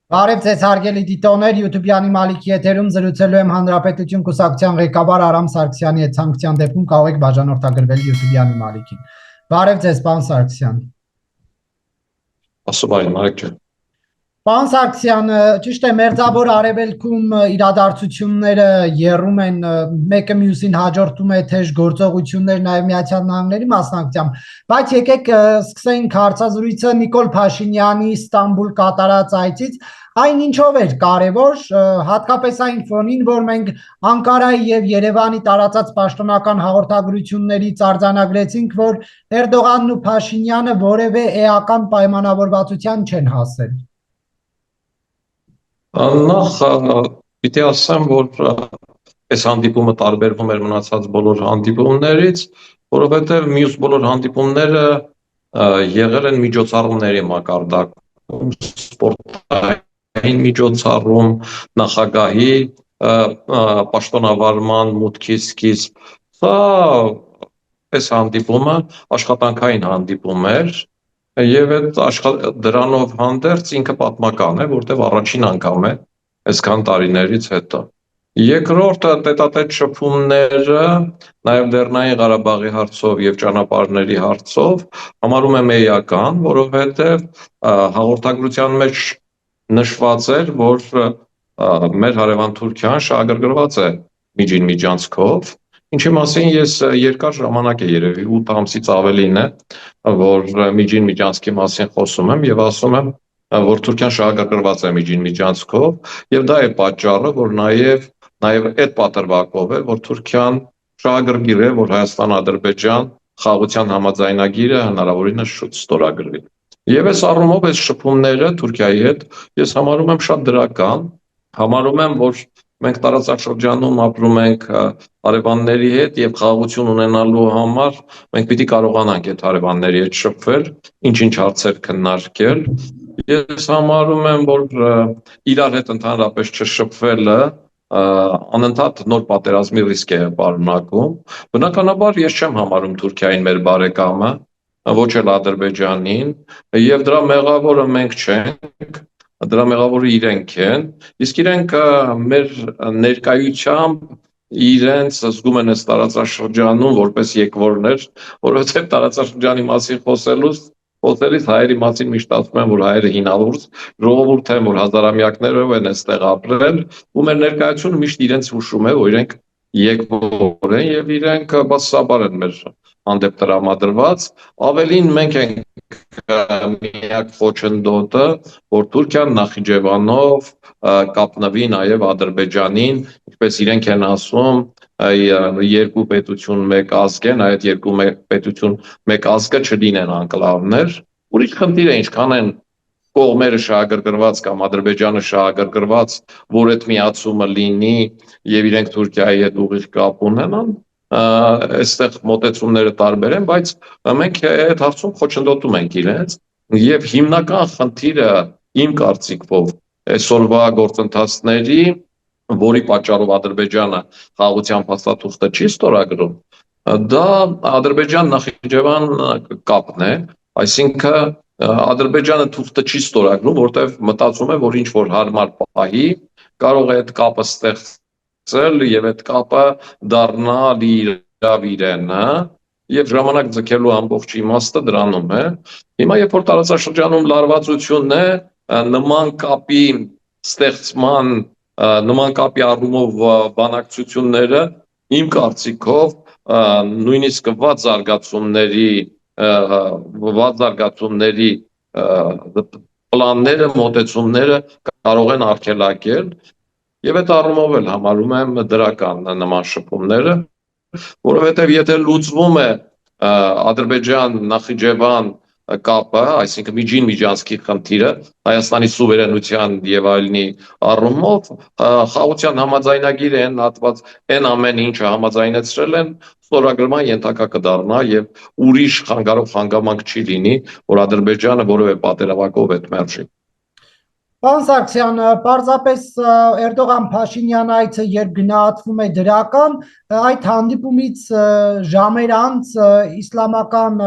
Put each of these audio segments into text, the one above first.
Բարև ձեզ հարգելի դիտողներ, YouTube-յանի Մալիքի եթերում զրուցելու եմ Հանրապետություն կուսակցության ղեկավար Արամ Սարգսյանի հետ ցանկության դեպքում կարող եք բաժանորդագրվել YouTube-յանի Մալիքին։ Բարև ձեզ, պարոն Սարգսյան։ Ասում Մարիկ ջան։ Պարոն Սարգսյան, ճիշտ է, Մերձավոր Արևելքում իրադարձությունները եռում են, մեկը մյուսին հաջորդում է թեժ գործողություններ նաև Միացյալ Նահանգների մասնակցությամբ, բայց եկեք սկսենք հարցազրույցը Նիկոլ Փաշինյանի Ստամբուլ կատարած այցից, այն ինչով էր կարևոր, հատկապես այն ֆոնին, որ մենք Անկարայի եւ Երևանի տարածած պաշտոնական հաղորդագրություններից արձանագրեցինք, որ Էրդողանն ու Փաշինյանը որևէ էական պայմանավորվածության չեն հասել։ Նախ պիտի ասեմ, որ այս հանդիպումը տարբերվում էր մնացած բոլոր հանդիպումներից, որովհետև մյուս բոլոր հանդիպումները եղել են միջոցառումների մակարդակում, սպորտային միջոցառում, նախագահի պաշտոնավարման մուտքի սկիզբ։ Սա այս հանդիպումը աշխատանքային հանդիպում էր։ Եվ դրանով հանդերձ ինքը պատմական է, որտեղ առաջին անգամ է այսքան տարիներից հետո։ Երկրորդը տետատետ շփումները, նաև Լեռնային Ղարաբաղի հարցով եւ ճանապարհների հարցով համարում եմ էական, որովհետեւ հաղորդագրության մեջ նշված էր, որ մեր հարևան Թուրքիան շահագրգռված է միջին միջանցքով, ինչի մասին ես երկար ժամանակ է երևի 8 ամսից ավելին է, որ միջին միջանցքի մասին խոսում եմ եւ ասում եմ, որ Թուրքիան շահագրգռված է միջին միջանցքով եւ դա է պատճառը, որ նաեւ այդ պատրվակով է, որ Թուրքիան շահագրգիռ է, որ Հայաստան-Ադրբեջան խաղաղության համաձայնագիրը հնարավորինս շուտ ստորագրվի։ Եվ այս առումով այս շփումները Թուրքիայի հետ ես համարում եմ շատ դրական, համարում եմ, որ մենք տարածաշրջանում ապրում ենք հարևանների հետ եւ խաղաղություն ունենալու համար մենք պիտի կարողանանք այդ հարևանների հետ շփվել, ինչ-ինչ հարցեր քննարկել։ Ես համարում եմ, որ իրար հետ ընդհանրապես չշփվելը անընդհատ նոր պատերազմի ռիսկ է պարունակում։ Բնականաբար ես չեմ համարում Թուրքիային մեր բարեկամը, ոչ էլ Ադրբեջանին, եւ դրա մեղավորը մենք չենք, դրա մեղավորը իրենք են, իսկ իրենք մեր ներկայությամբ իրենց զգում են այս տարածաշրջանում որպես եկվորներ, որովհետև տարածաշրջանի մասին խոսելիս հայերի մասին միշտ ասում են, որ հայերը հինավուրց ժողովուրդ են, որ հազարամյակներով են այստեղ ապրել, ու մեր ներկայությունը միշտ իրենց հուշում է, որ իրենք եկվոր են եւ իրենք բացասաբար են մեր հանդեպ տրամադրված, ավելին մենք ենք միակ խոչընդոտը, որ Թուրքիան Նախիջևանով կապնվի նաև Ադրբեջանին, ինչպես իրենք են ասում, երկու պետություն մեկ ազգ են, այդ երկու պետություն մեկ ազգը չլինեն անկլավներ, ուրիշ խնդիր է ինչքան են կողմերը շահագրգռված կամ Ադրբեջանը շահագրգռված, որ այդ միացումը լինի եւ իրենք Թուրքիայի հետ ուղիղ կապ ունենան, այստեղ մոտեցումները տարբեր են, բայց մենք այդ հարցում խոչընդոտում ենք իրենց եւ հիմնական խնդիրը իմ կարծիքով այսօրվա գործընթացների, որի պատճառով Ադրբեջանը խաղաղության փաստաթուղթը չի ստորագրում, դա Ադրբեջան-Նախիջևան կապն է, այսինքն Ադրբեջանը թուղթը չի ստորագրում, որտեղ մտածում է, որ ինչ որ հարմար պահի կարող է այդ կապը ստեղծել եւ այդ կապը դառնալ իրավ իրենը եւ ժամանակ ձգելու ամբողջ իմաստը դրանում է։ Հիմա երբ որ տարածաշրջանում լարվածությունն է, նման կապի ստեղծման, նման կապի առումով բանակցությունները իմ կարծիքով նույնիսկ վատ զարգացումների պլանները, մոտեցումները կարող են արգելակել եւ այդ առումով էլ համարում եմ դրական նման շփումները, որովհետեւ եթե լուծվում է Ադրբեջան-Նախիջևան կապը, այսինքն միջին միջանցքի խնդիրը Հայաստանի սուվերենության եւ այլնի առումով խաղաղության համաձայնագիրը այն հատված այն ամեն ինչը համաձայնեցրել են ստորագրման ենթակա կդառնա եւ ուրիշ խանգարող հանգամանք չի լինի, որ Ադրբեջանը որևէ պատերազմակով հետ մերժի։ Պարոն Սարգսյան, պարզապես Էրդողան-Փաշինյան այցը երբ գնահատվում է դրական, այդ հանդիպումից ժամեր անց իսլամական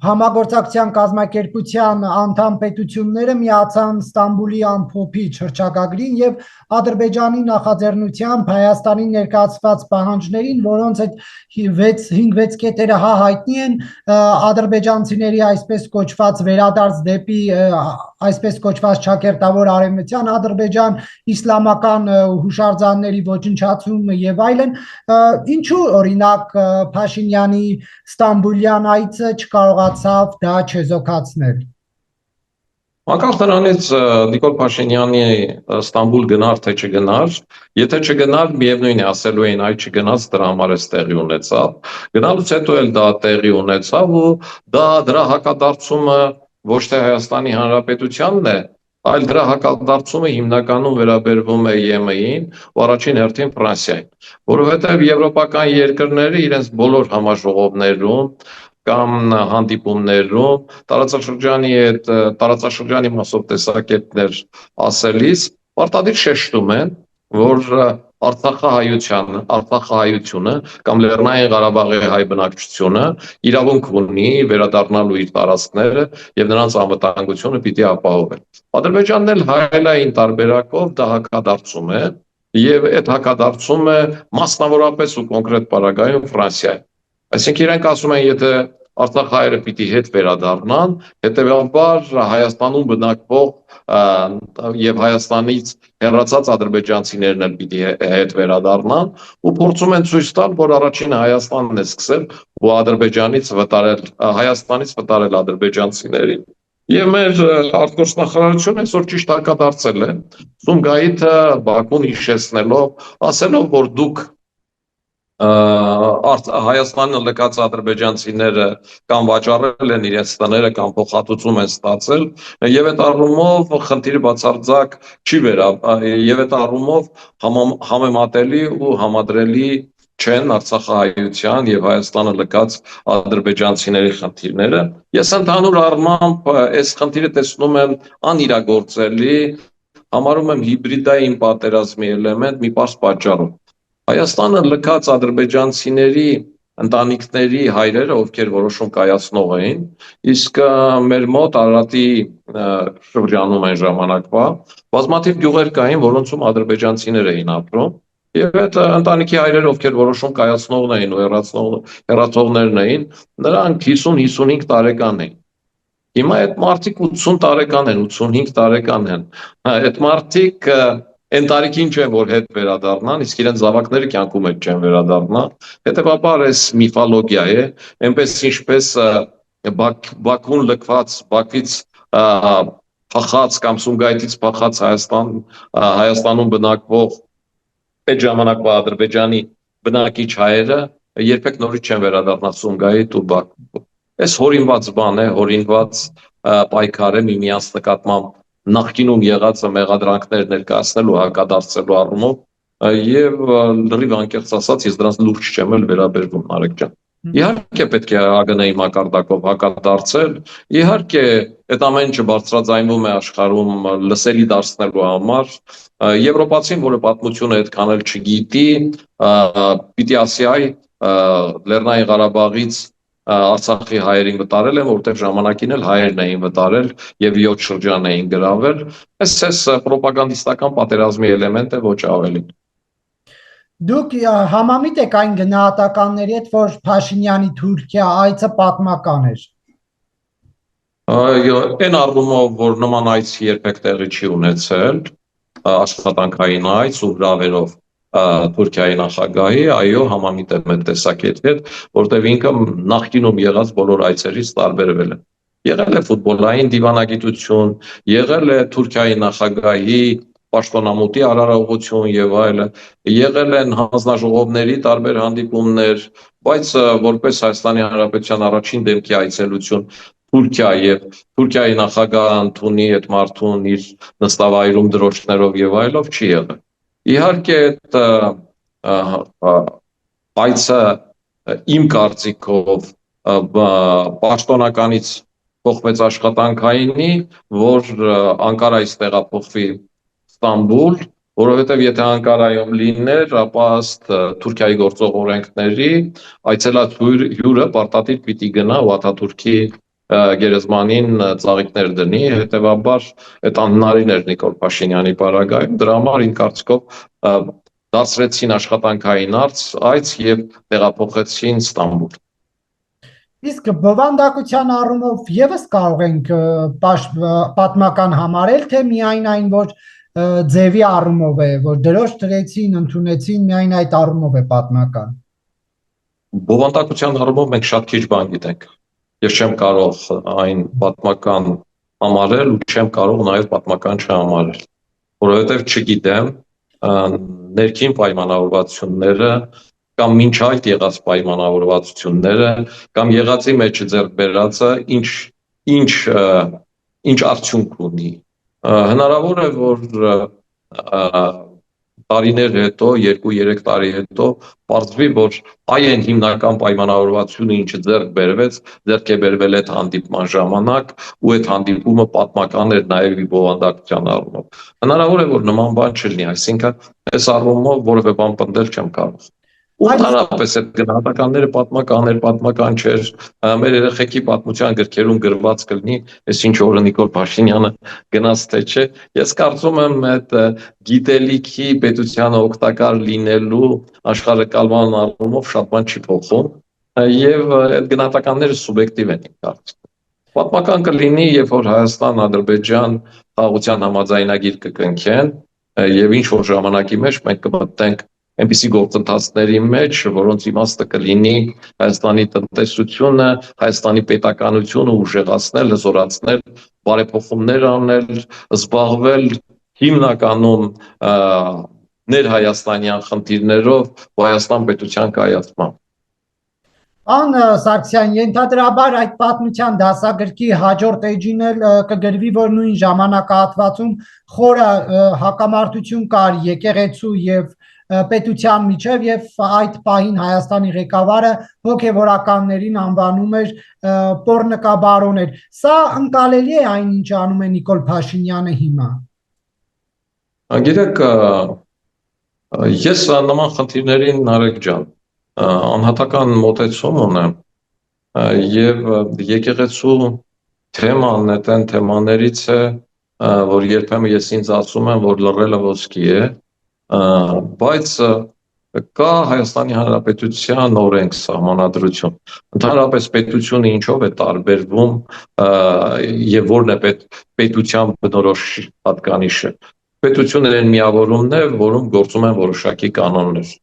Համագործակցության կազմակերպության անդամ պետությունները միացան Ստամբուլի ամփոփի շրջակագրին եւ Ադրբեջանի նախաձեռնությամբ Հայաստանի ներկայացված պահանջներին, որոնց այդ 5-6 կետերը հայտնի են, ադրբեջանցիների այսպես կոչված վերադարձ դեպի այսպես կոչված ճակերտավոր արևմտյան Ադրբեջան, իսլամական հուշարձանների ոչնչացումը եւ այլն, ինչու օրինակ Փաշինյանի Ստամբուլյան այցը չկարողացավ դա չեզոքացնել։ Անկախ դրանից Նիկոլ Փաշինյանի Ստամբուլ գնար թե չգնար, եթե չգնար, միևնույն է ասելու էին այ չգնաց, դրա համար էս տեղի ունեցավ։ Գնալուց հետո էլ դա տեղի ունեցավ ու դրա հակադարձումը ոչ թե Հայաստանի Հանրապետությանն է, այլ դրա հակադարձումը հիմնականում վերաբերվում է ԵՄ-ին ու առաջին հերթին Ֆրանսիային, որովհետև եվրոպական երկրները իրենց բոլոր համաժողովներում կամ հանդիպումներում տարածաշրջանի մասով տեսակետներ ասելիս պարտադիր շեշտում են, որ Արցախահայությունը կամ Լեռնային Ղարաբաղի հայ բնակչությունը իրավունք ունի վերադառնալու իր տարածքները եւ նրանց անվտանգությունը պիտի ապահովել։ Ադրբեջանն էլ հայելային տարբերակով դա հակադարձում է եւ այդ հակադարձումը մասնավորապես ու կոնկրետ պարագայում Ֆրանսիայի։ Այսինքն իրենք ասում են, եթե Արցախահայերը պիտի հետ վերադառնան, հետեւաբար Հայաստանում բնակվող եւ Հայաստանից հեռացած ադրբեջանցիներն էլ պիտի հետ վերադառնան ու փորձում են ցույց տալ, որ առաջինը Հայաստանն է սկսել ու Հայաստանից վտարել ադրբեջանցիներին։ Եվ մեր արտգործնախարարությունը այսօր ճիշտ հակադարձել է Սումգայիթը Բաքուն հիշեցնելով, ասելով, որ դուք Հայաստանը լքած ադրբեջանցիները կամ վաճառել են իրենց տները կամ փոխհատուցում են ստացել եւ այդ առումով խնդիրը բացարձակ չի եւ այդ առումով համեմատելի ու համադրելի չեն Արցախահայության եւ Հայաստանը լքած ադրբեջանցիների խնդիրները։ Ես ընդհանուր առմամբ այս խնդիրը տեսնում եմ անիրագործելի, համարում եմ հիբրիդային պատերազմի էլեմենտ մի պարզ պատճառով։ Հայաստանը լքած ադրբեջանցիների ընտանիքների հայրերը, ովքեր որոշում կայացնող էին, իսկ մեր մոտ Արարատի շրջանում այն ժամանակվա բազմաթիվ գյուղեր կային, որոնցում ադրբեջանցիներ էին ապրում, եւ այդ ընտանիքի հայրերը, ովքեր որոշում կայացնողն էին ու հեռացողներն էին, նրանք 50-55 տարեկան էին։ Հիմա այդ մարդիկ 80 տարեկան են, 85 տարեկան են։ Այդ մարդիկ այն տարիքին չեն, որ հետ վերադառնան, իսկ իրենց զավակները կյանքում հետ չեն վերադառնա։ Հետևաբար այս միֆոլոգիա է, այնպես ինչպես Բաքուն լքված, Բաքվից փախած կամ Սումգայիթից փախած Հայաստանում բնակվող այդ ժամանակվա Ադրբեջանի բնակիչ հայերը երբեք նորից չեն վերադառնա Սումգայիթ ու Բաքու։ Այս հորինված բան է, հորինված պայքար է միմյանց նկատմամբ նախկինում եղածը մեղադրանքներ ներկայացնելու հակադարձելու առումով եւ լրիվ անկեղծ ասած ես դրանց լուրջ չեմ էլ վերաբերվում Նարեկ ջան։ Իհարկե պետք է ԱԳՆ-ի մակարդակով հակադարձել, իհարկե այդ ամեն ինչը բարձրաձայնվում է աշխարհում լսելի դարձնելու համար, եվրոպացին, որը պատմությունը այդքան էլ չգիտի, պիտի ասի այ Լեռնային Ղարաբաղից Արցախի հայերին վտարել են, որտեղ ժամանակին էլ հայերն էին վտարել եւ 7 շրջան էին գրավել։ Այս պրոպագանդիստական պատերազմի էլեմենտ է, ոչ ավելին։ Դուք համամիտ եք այն գնահատականների հետ, որ Փաշինյանի Թուրքիա այցը պատմական էր։ Այն առումով, որ նման այց երբեք տեղի չի ունեցել, աշխատանքային այց ու հրավերով Թուրքիայի նախագահի, այո, համամիտ եմ այդ տեսակետի հետ, որտեղ ինքը նախկինում եղած բոլոր այցերից տարբերվել է։ Եղել է ֆուտբոլային դիվանագիտություն, եղել է Թուրքիայի նախագահի պաշտոնամուտի արարողություն եւ այլն, եղել են հանձնաժողովների տարբեր հանդիպումներ, բայց որպես Հայաստանի Հանրապետության առաջին դեմքի այցելություն Թուրքիա եւ Թուրքիայի նախագահը ընդունի այդ մարդուն իր նստավայրում դրոշներով եւ այլով չի եղել։ Իհարկե այցը իմ կարծիքով պաշտոնականից փոխվեց աշխատանքայինի, որ Անկարայից տեղափոխվի Ստամբուլ, որովհետև եթե Անկարայում լիներ, ապա ըստ Թուրքիայի գործող օրենքների այցելած հյուրը պարտադիր պիտի գնա Աթաթուրքի գերեզմանին ծաղիկներ դնի, հետևաբար այդ անհնարին էր Նիկոլ Փաշինյանի պարագայում, դրա համար իմ կարծիքով դարձրեցին աշխատանքային այց եւ տեղափոխեցին Ստամբուլ։ Իսկ բովանդակության առումով եւս կարող ենք պատմական համարել, թե միայն այն, որ ձևի առումով է, որ դրոշ դրեցին, ընդունեցին, միայն այդ առումով է պատմական։ Բովանդակության առումով մենք շատ քիչ բան գիտենք։ Ես չեմ կարող այն պատմական համարել ու չեմ կարող նաև պատմական չհամարել, որովհետև չգիտեմ ներքին պայմանավորվածությունները կամ մինչ այդ եղած պայմանավորվածությունները կամ եղածի մեջ ձեռք բերածը ինչ արդյունք ունի։ Հնարավոր է, որ տարիներ հետո, 2-3 տարի հետո պարզվի, որ այ այն հիմնական պայմանավորվածությունը, ինչը ձեռք է բերվել այդ հանդիպման ժամանակ ու այդ հանդիպումը պատմական էր նաև բովանդակության առումով։ Հնարավոր է, որ նման բան չլինի, այսինքն այս առումով որևէ բան պնդել չեմ կարող։ Ու ընդհանրապես այդ գնահատականները պատմական չէր, մեր երեխեքի պատմության գրքերում գրված կլինի, այս ինչ օրը Նիկոլ Փաշինյանը գնաց թե չէ։ Ես կարծում եմ այդ գիտելիքի պետությանը օգտակար լինելու աշխարհակալման առումով շատ բան չի փոխում եւ այդ գնահատականները սուբյեկտիվ են իմ կարծիքով։ Պատմական կլինի, երբ որ Հայաստան-Ադրբեջան խաղաղության համաձայնագիր կկնքեն եւ ինչ որ ժամանակի մեջ մենք կմտնենք այնպիսի գործընթացների մեջ, որոնց իմաստը կլինի Հայաստանի տնտեսությունը, Հայաստանի պետականությունը ուժեղացնել, հզորացնել, բարեփոխումներ անել, զբաղվել հիմնականում ներհայաստանյան խնդիրներով Հայաստան պետության կայացմամբ։ Ան Սարգսյան, ենթադրաբար այդ պատմության դասագրքի հաջորդ էջին էլ կգրվի, որ նույն ժամանակահատվածում խորը հակամարտություն կար եկեղեցու եւ պետության միջև եւ այդ պահին Հայաստանի ղեկավարը հոգեվորականներին անվանում էր պոռնկաբարոներ։ Սա ընկալելի է այն, ինչ անում է Նիկոլ Փաշինյանը հիմա։ Գիտեք, ես նման խնդիրներին Նարեկ ջան անհատական մոտեցում ունեմ եւ եկեղեցու թեման այդ թեմաներից է, որ երբեմն ես ինձ ասում եմ, որ լռելը ոսկի է, բայց կա Հայաստանի Հանրապետության օրենք, սահմանադրություն։ Ընդհանրապես պետությունը ինչով է տարբերվում եւ որն է պետության բնորոշ հատկանիշը։ Պետությունն են միավորումներ, որում գործում են որոշակի կանոններ։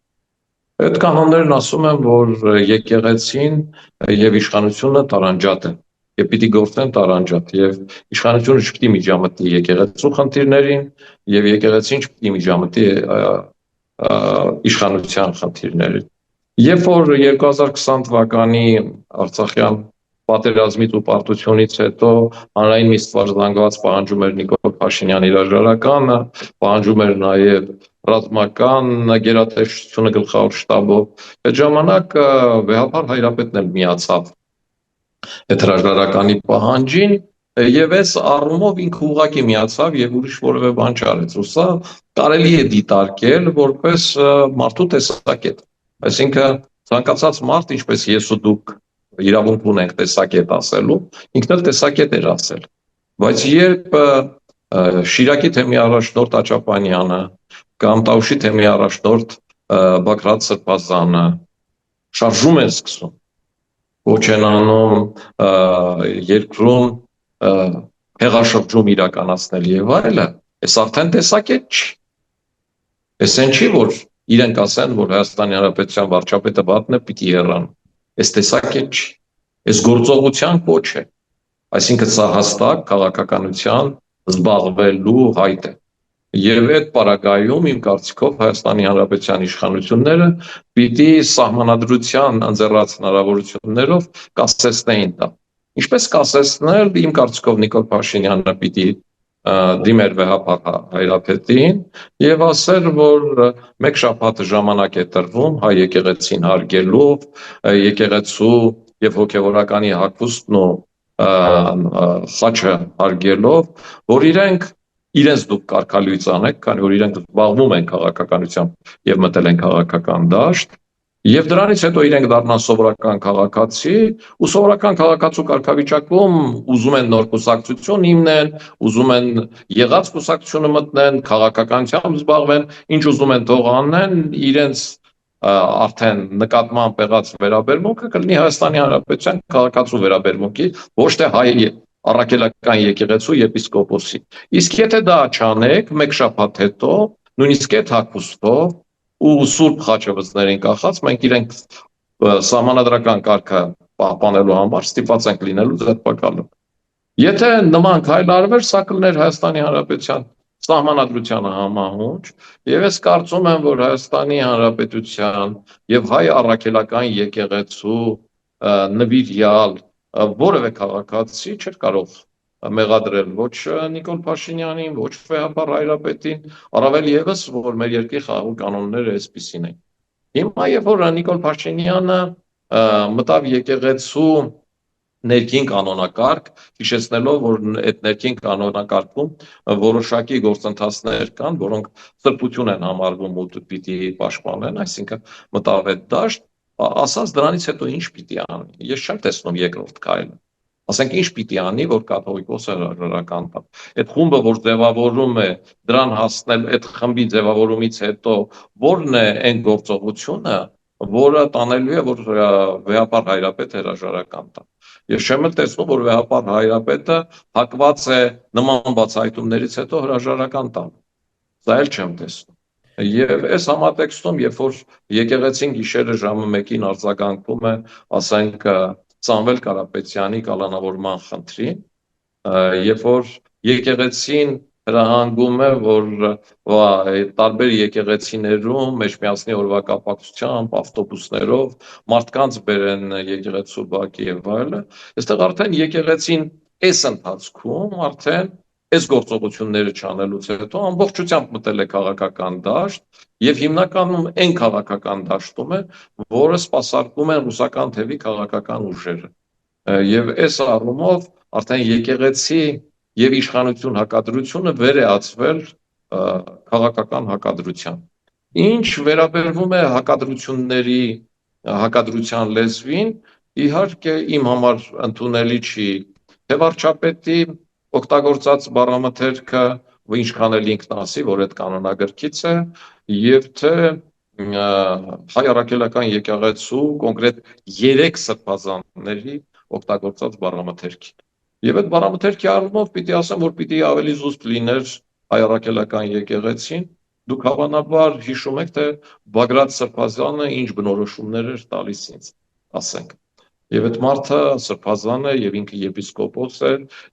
Այդ կանոններն ասում են, որ եկեղեցին եւ իշխանությունը տարանջատ են եւ պիտի գործեն տարանջատ եւ իշխանությունը չպիտի միջամտի եկեղեցու խնդիրներին եւ եկեղեցին չպիտի միջամտի իշխանության խնդիրներին։ Երբ որ 2020 թվականի Արցախյան պատերազմից ու պարտությունից հետո հանրային միտված զանգված պահանջում էր Նիկոլ Փաշինյանի հրաժարականը, պահանջում էր նաեւ ռազմական գերատեսչությունը գլխավոր շտաբով։ Այդ ժամանակ վեհապար Հայրապետն էլ միացավ այդ հրաժարականի պահանջին եւ այս առումով ինքը ուղղակի միացավ եւ ուրիշ որևէ բան չարեց։ Ու սա կարելի է դիտարկել որպես մարդու տեսակետ։ Այսինքն ցանկացած մարդ, ինչպես ես ու դուք իրավունք ունենք տեսակետ ասելու, ինքն էլ տեսակետ էր ասել։ Բայց երբ Շիրակի թեմի առաջնորդ Աճապանյանը կամ Տաուշի թեմի առաջնորդ Բագրատ Սրբազանը շարժում են սկսում, ոչ են անում երկրում հեղաշրջում իրականացնել եւ այլը, այս արդեն տեսակետ չի։ Այս այն չի, որ իրենք ասեն, որ Հայաստանի Հանրապետության վարչապետը վատն է, պիտի հեռան։ Այս տեսակետ չի։ Այս գործողության կոչ է։ Այսինքն սա հստակ քաղաքականության զբաղվելու հայտ է։ Եվ այդ պարագայում իմ կարծիքով Հայաստանի Հանրապետության իշխանությունները պիտի սահմանադրության ընձեռած հնարավորություններով կասեցնեին դա։ Ինչպես կասեցնել, իմ կարծիքով Նիկոլ Փաշինյանը պիտի դիմեր վեհապար Հայրապետին եւ ասել, որ մեկ շաբաթ ժամանակ է տրվում հայ եկեղեցին հարգելով, եկեղեցու եւ հոգեվորականի հագուստն ու խաչը հարգելով, որ իրենց դուք կարգալույծ անեք, քանի որ իրենք զբաղվում են քաղաքականությամբ եւ մտել են քաղաքական դաշտ, Եվ դրանից հետո իրենք դառնան սովորական քաղաքացի, ու սովորական քաղաքացու կարգավիճակում ուզում են նոր կուսակցություն հիմնեն, ուզում են եղած կուսակցությունը մտնեն, քաղաքականությամբ զբաղվեն, ինչ ուզում են թող անեն, իրենց արդեն նկատմամբ եղած վերաբերմունքը կլինի Հայաստանի Հանրապետության քաղաքացու վերաբերմունքի, ոչ թե հայ առաքելական եկեղեցու եպիսկոպոսի։ Իսկ եթե դա չանեք, մեկ շաբաթ հետո, նույնիսկ այդ հագուստով ու սուրբ խաչվզներին կախած մենք իրենք սահմանադրական կարգը պահպանելու համար ստիպված ենք լինելու ձերբակալում։ Եթե նման քայլ արվեր, սա կլիներ Հայաստանի Հանրապետության սահմանադրությանը համահունչ, եւ ես կարծում եմ, որ Հայաստանի Հանրապետության եւ հայ առաքելական եկեղեցու նվիրյալ որևէ քաղաքացի չէր կարող մեղադրել ոչ Նիկոլ Փաշինյանին, ոչ Վեհապար Հայրապետին, առավել եւս, որ մեր երկրի խաղաղ կանոնները այսպիսին են։ Հիմա երբ որ Նիկոլ Փաշինյանը մտավ եկեղեցու ներքին կանոնակարգ, հիշեցնելով, որ այդ ներքին կանոնակարգում որոշակի գործընթացներ կան, որոնք սրբություն են համարվում ու պիտի պաշտպանեն, այսինքն մտավ այդ դաշտ, ասած դրանից հետո ինչ պիտի անի։ Ես չեմ տեսնում երկրորդ քայլը։ Ասենք ինչ պիտի անի, որ կաթողիկոսը հրաժարական տա։ Այդ խումբը, որ ձևավորում է դրան հասնել, այդ խմբի ձևավորումից հետո ո՞րն է այն գործողությունը, որը տանելու է, որ Վեհապար Հայրապետը հրաժարական տա։ Ես չեմ տեսնում, որ Վեհապար Հայրապետը հակված է նման բացահայտումներից հետո հրաժարական տա։ Դա էլ չեմ տեսնում։ Եվ այս համատեքստում, երբ որ եկեղեցին գիշերը ժամը 1-ին արձագանքում է, ասենք Սամվել Կարապետյանի կալանավորման խնդրին, երբ որ եկեղեցին հրահանգում է, որ տարբեր եկեղեցիներում Մեջմիածնի օրվա կապակցությամբ ավտոբուսներով մարդկանց բերեն եկեղեցու բակ եւ այլը, այստեղ արդեն եկեղեցին այս ընթացքում արդեն այս գործողությունները չանելուց հետո ամբողջությամբ մտել է քաղաքական դաշտ եւ հիմնականում այն քաղաքական դաշտում է, որը սպասարկում են ռուսական թևի քաղաքական ուժերը։ Եվ այս առումով արդեն եկեղեցի եւ իշխանություն հակադրությունը վեր է ածվել քաղաքական հակադրության։ Ինչ վերաբերվում է հակադրության լեզվին, իհարկե իմ համար ընդունելի չի թե վարչապետի օգտագործած բառամթերքը, ու ինչքան էլ ինքն ասի, որ այդ կանոնագրքից է, եւ թե հայ առաքելական եկեղեցու կոնկրետ 3 սրբազանների օգտագործած բառամթերքին։ Եվ այդ բառամթերքի առումով պիտի ասեմ, որ պիտի ավելի զուսպ լիներ հայ առաքելական եկեղեցին։ Դուք հավանաբար հիշում եք, թե Բագրատ Սրբազանը ինչ բնորոշումներ էր տալիս ինձ, ասենք։ Եվ այդ մարդը սրբազան է եւ ինքը եպիսկոպոս է,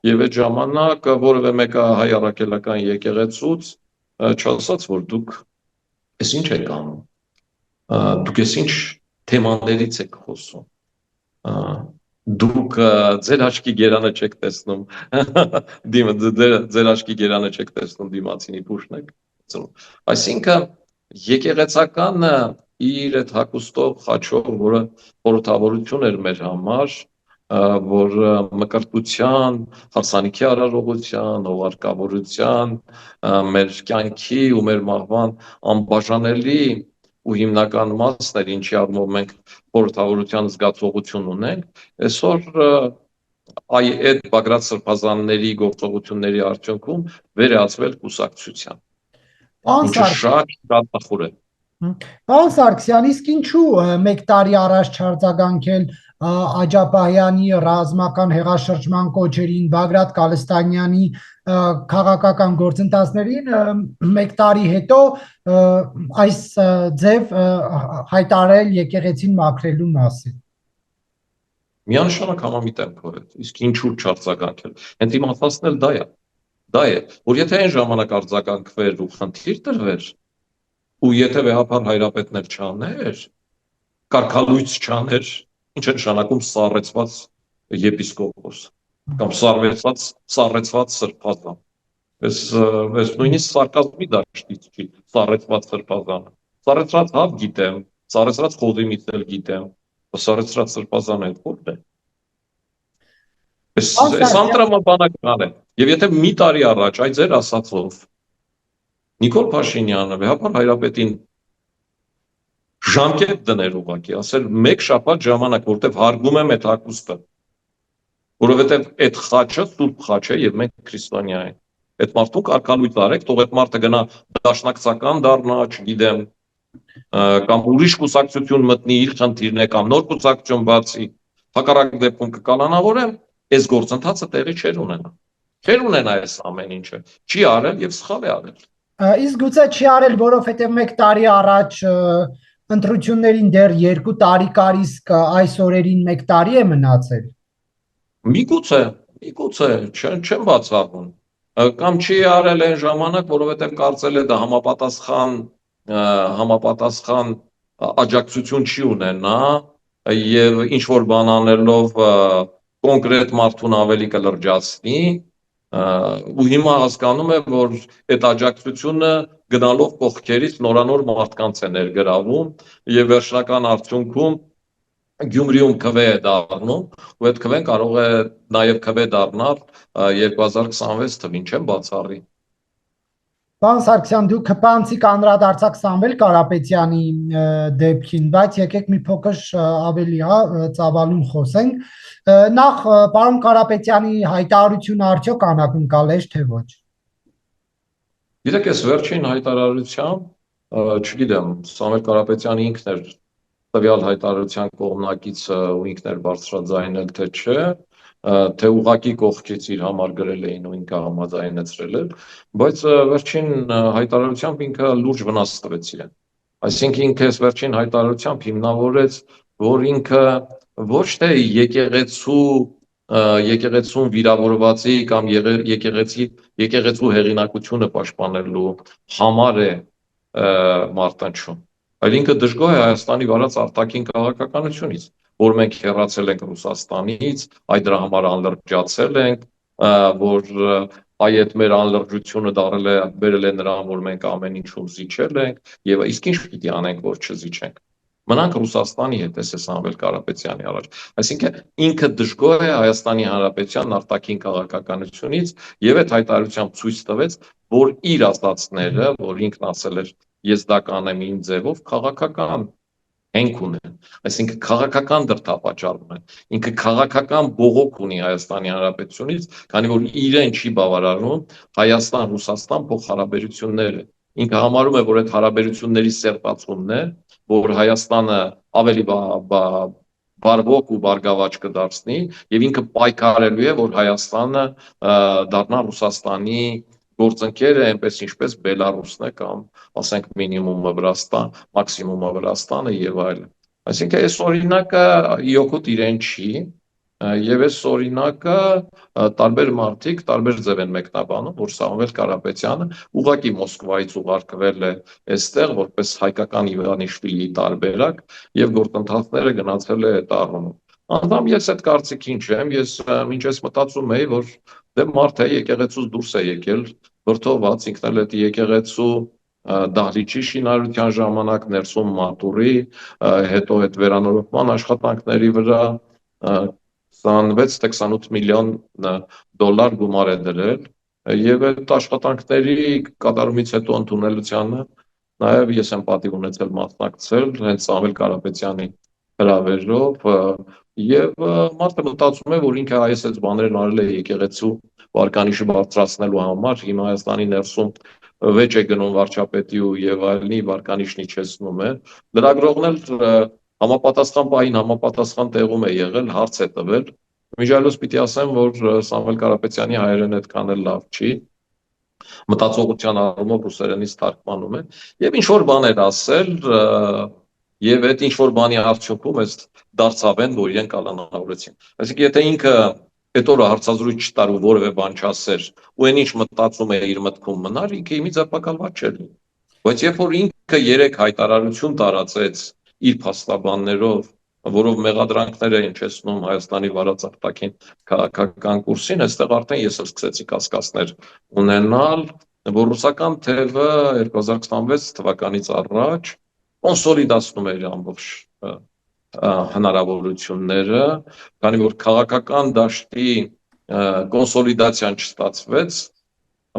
եւ այդ ժամանակ որևէ մեկը հայ առաքելական եկեղեցուց չասաց, որ դուք այս ինչ եք անում, դուք այս ինչ թեմաներից եք խոսում, դուք ձեր աչքի գերանը չեք տեսնում, ձեր աչքի գերանը չեք տեսնում դիմացինի փուշն եք։ Այսինքն եկեղեցականը իր այդ հագուստով, խաչով, որը խորհրդավորություն էր մեր համար, որ մկրտության, հարսանիքի արարողության, հողարկավորության, մեր կյանքի ու մեր մահվան անբաժանելի ու հիմնական մասն էր, ինչի առումով մենք խորհրդավորության զգացողություն ունենք, այսօր այդ Բագրատ Սրբազանների գործողությունների արդյունքում վերածվել կուսակցության, ինչը շատ դատախոր է։ Պարոն Սարգսյան, իսկ ինչու մեկ տարի առաջ չարձագանքել Աջապահյանի ռազմական հեղաշրջման կոչերին, Բագրատ Կալստանյանի քաղաքական գործընթացներին, մեկ տարի հետո այս ձև հայտարարել եկեղեցին մաքրելու մասին։ Միանշանակ համամիտ եմ քո հետ, իսկ ինչու չարձագանքել։ Հենց իմ ասածն էլ դա է, որ եթե այն ժամանակ արձագանքվեր ու խնդիր տրվեր, ու եթե Վեհապար Հայրապետն էլ չաներ, կարգալույց չաներ, ինչ է նշանակում սառեցված եպիսկոպոս կամ սառեցված սրբազան։ Ես նույնիսկ սարկազմի դաշտից չի սառեցված սրբազանը։ Սառեցված հավ գիտեմ, սառեցված խոզի միտել գիտեմ, սառեցված սրբազանը ո՞րն է։ Այս անտրամաբանական է։ Եվ եթե մի տարի առաջ այդ ձեր ասածով Նիկոլ Փաշինյանը Վեհապար Հայրապետին ժամկետ դներ ուղղակի, ասել մեկ շաբաթ ժամանակ, որտեվ հարգում եմ այդ հագուստը, որովհետև այդ խաչը սուրբ խաչ է եւ մենք քրիստոնյա ենք։ Այդ մարդուն կարգալույծ արեք, թող այդ մարդը գնա դաշնակցական դառնա, չգիտեմ, կամ ուրիշ կուսակցություն մտնի, իր խնդիրն է, կամ նոր կուսակցություն բացի, հակառակ դեպքում կկալանավորեմ, այս գործընթացը տեղի չէր ունենա։ Չէր ունենա այս ամեն ինչը։ Չի արել եւ սխալ է արել։ Իսկ գուցե չի արել, որովհետև 1 տարի առաջ ընտրություններին դեռ 2 տարի կար, իսկ այս օրերին 1 տարի է մնացել։ Միգուցե, չեմ բացառում։ Կամ չի արել այն ժամանակ, որովհետև կարծել է դա համապատասխան աջակցություն չի ունենա եւ ինչ որ բան անելով կոնկրետ մարդուն ավելի կլրջացնի ու հիմա հասկանում է, որ այդ աջակցությունը գնալով կողքերից նորանոր մարդկանց է ներգրավում եւ վերջնական արդյունքում Գյումրիում քվե է դառնում, ու այդ քվեն կարող է նաև քվե դառնալ 2026 թվին, չեմ բացառի։ Պարոն Սարգսյան, դուք հպանցիկ անդրադարձաք Սամվել Կարապետյանի դեպքին, բայց եկեք մի փոքր ավելի ծավալուն խոսենք։ Նախ պարոն Կարապետյանի հայտարարությունը արդյոք անակնկալ էր, թե ոչ։ Գիտեք, այս վերջին հայտարարությամբ, չգիտեմ, Սամվել Կարապետյանը ինքն էր տվյալ հայտարարության կողմնակիցը ու ինքն էր բարձրաձայնել, թե չէ, թե ուղղակի կողքից իր համար գրել էին ու ինքը համաձայնեցրել էր, բայց վերջին հայտարարությամբ ինքը լուրջ վնաս տվեց իրեն։ Այսինքն ինքը այս վերջին հայտարարությամբ հիմնավորեց, որ ինքը ոչ թե եկեղեցուն վիրավորվածի կամ եկեղեցու հեղինակությունը պաշտպանելու համար է մարտնչում, այլ ինքը դժգոհ է Հայաստանի վարած արտաքին քաղաքականությունից, որ մենք հեռացել ենք Ռուսաստանից, այդ դրա համար անլրջացել ենք, որ այդ մեր անլրջությունը բերել է նրան, որ մենք ամեն ինչում զիջել ենք, եւ իսկ ինչ պիտի անենք, որ չզիջենք։ Մնանք Ռուսաստանի հետ, այս է Սամվել Կարապետյանի առաջ։ Այսինքն ինքը դժգոհ է Հայաստանի Հանրապետության արտաքին քաղաքականությունից եւ այդ հայտարարությամբ ցույց տվեց, որ իր ասածները, որ ինքն ասել էր ես դա կանեմ իմ ձևով, քաղաքական հենք ունեն, այսինքն քաղաքական դրդապատճառ ունեն, ինքը քաղաքական բողոք ունի Հայաստանի Հանրապետությունից, քանի որ իրեն չի բավարարում Հայաստան-Ռուսաստան փոխհարաբերությունները, ինքը համարում է, որ այդ հարաբերությունների սերտացումն է, որ Հայաստանը ավելի բարվոք ու բարգավաճ կդարձնի եւ ինքը պայքարելու է, որ Հայաստանը դառնա Ռուսաստանի գործընկերը, այնպես ինչպես Բելարուսն է կամ ասենք մինիմումը Վրաստան, մաքսիմումը Վրաստանը եւ այլն։ Այսինքն այս օրինակը իօքուտ իրեն չի եւ այս օրինակը տարբեր մարդիկ տարբեր ձև են մեկնաբանում, որ Սամվել Կարապետյանը ուղղակի Մոսկվայից ուղարկվել է այստեղ որպես հայկական Իվանիշվիլիի տարբերակ եւ գործընթացները գնացել է այդ առումով։ Անդամ ես այդ կարծիքին չեմ, ես մինչես մտածում էի, որ դե մարդը եկեղեցուց դուրս է եկել, վրդոված, ինքն էլ այդ եկեղեցու դահլիճի շինարարության ժամանակ ներսում մատուրի, հետո այդ վերանորոգման աշխատանքների վրա 26 թե 28 միլիոն դոլար գումար է դրել եւ այդ աշխատանքների կատարումից հետո ընդունելությանը նաեւ ես եմ պատիվ ունեցել մասնակցել հենց Սամվել Կարապետյանի հրավերով եւ մարդը մտածում է, որ ինքը այս բաներն արել է եկեղեցու վարկանիշը բարձրացնելու համար, հիմա Հայաստանի ներսում վեճ է գնում վարչապետի ու եւ այլնի վարկանիշն իջեցնում է, լրագրողն էլ համապատասխան պահին համապատասխան տեղում է եղել, հարց է տվել։ Միջալոց պիտի ասեմ, որ Սամվել Կարապետյանի հայերեն այդքան էլ լավ չի, մտածողության առումով ռուսերենից թարգմանում է եւ ինչ որ բաներ ասել եւ այդ ինչ որ բանի արդյունքում էս դարձավ են, որ իրեն կալանավորեցին։ Այսինքն եթե ինքը այդ օրը հարցազրույց չտար ու որևէ բան չասեր ու այն ինչ մտածում է իր մտքում մնար, ինքը իմի ձերբակալված չէր լինի։ Բայց երբ որ ինքը 3 հայտարարություն տարածեց իր փաստաբաններով, որով մեղադրանքներ էին չեսնում Հայաստանի վարած արտաքին քաղաքական կուրսին, այստեղ արդեն ես սկսեցի կասկածներ ունենալ, որ ռուսական թևը 2026 թվականից առաջ կոնսոլիդացնում էր ամբողջ հնարավորությունները, քանի որ քաղաքական դաշտի կոնսոլիդացիան չստացվեց,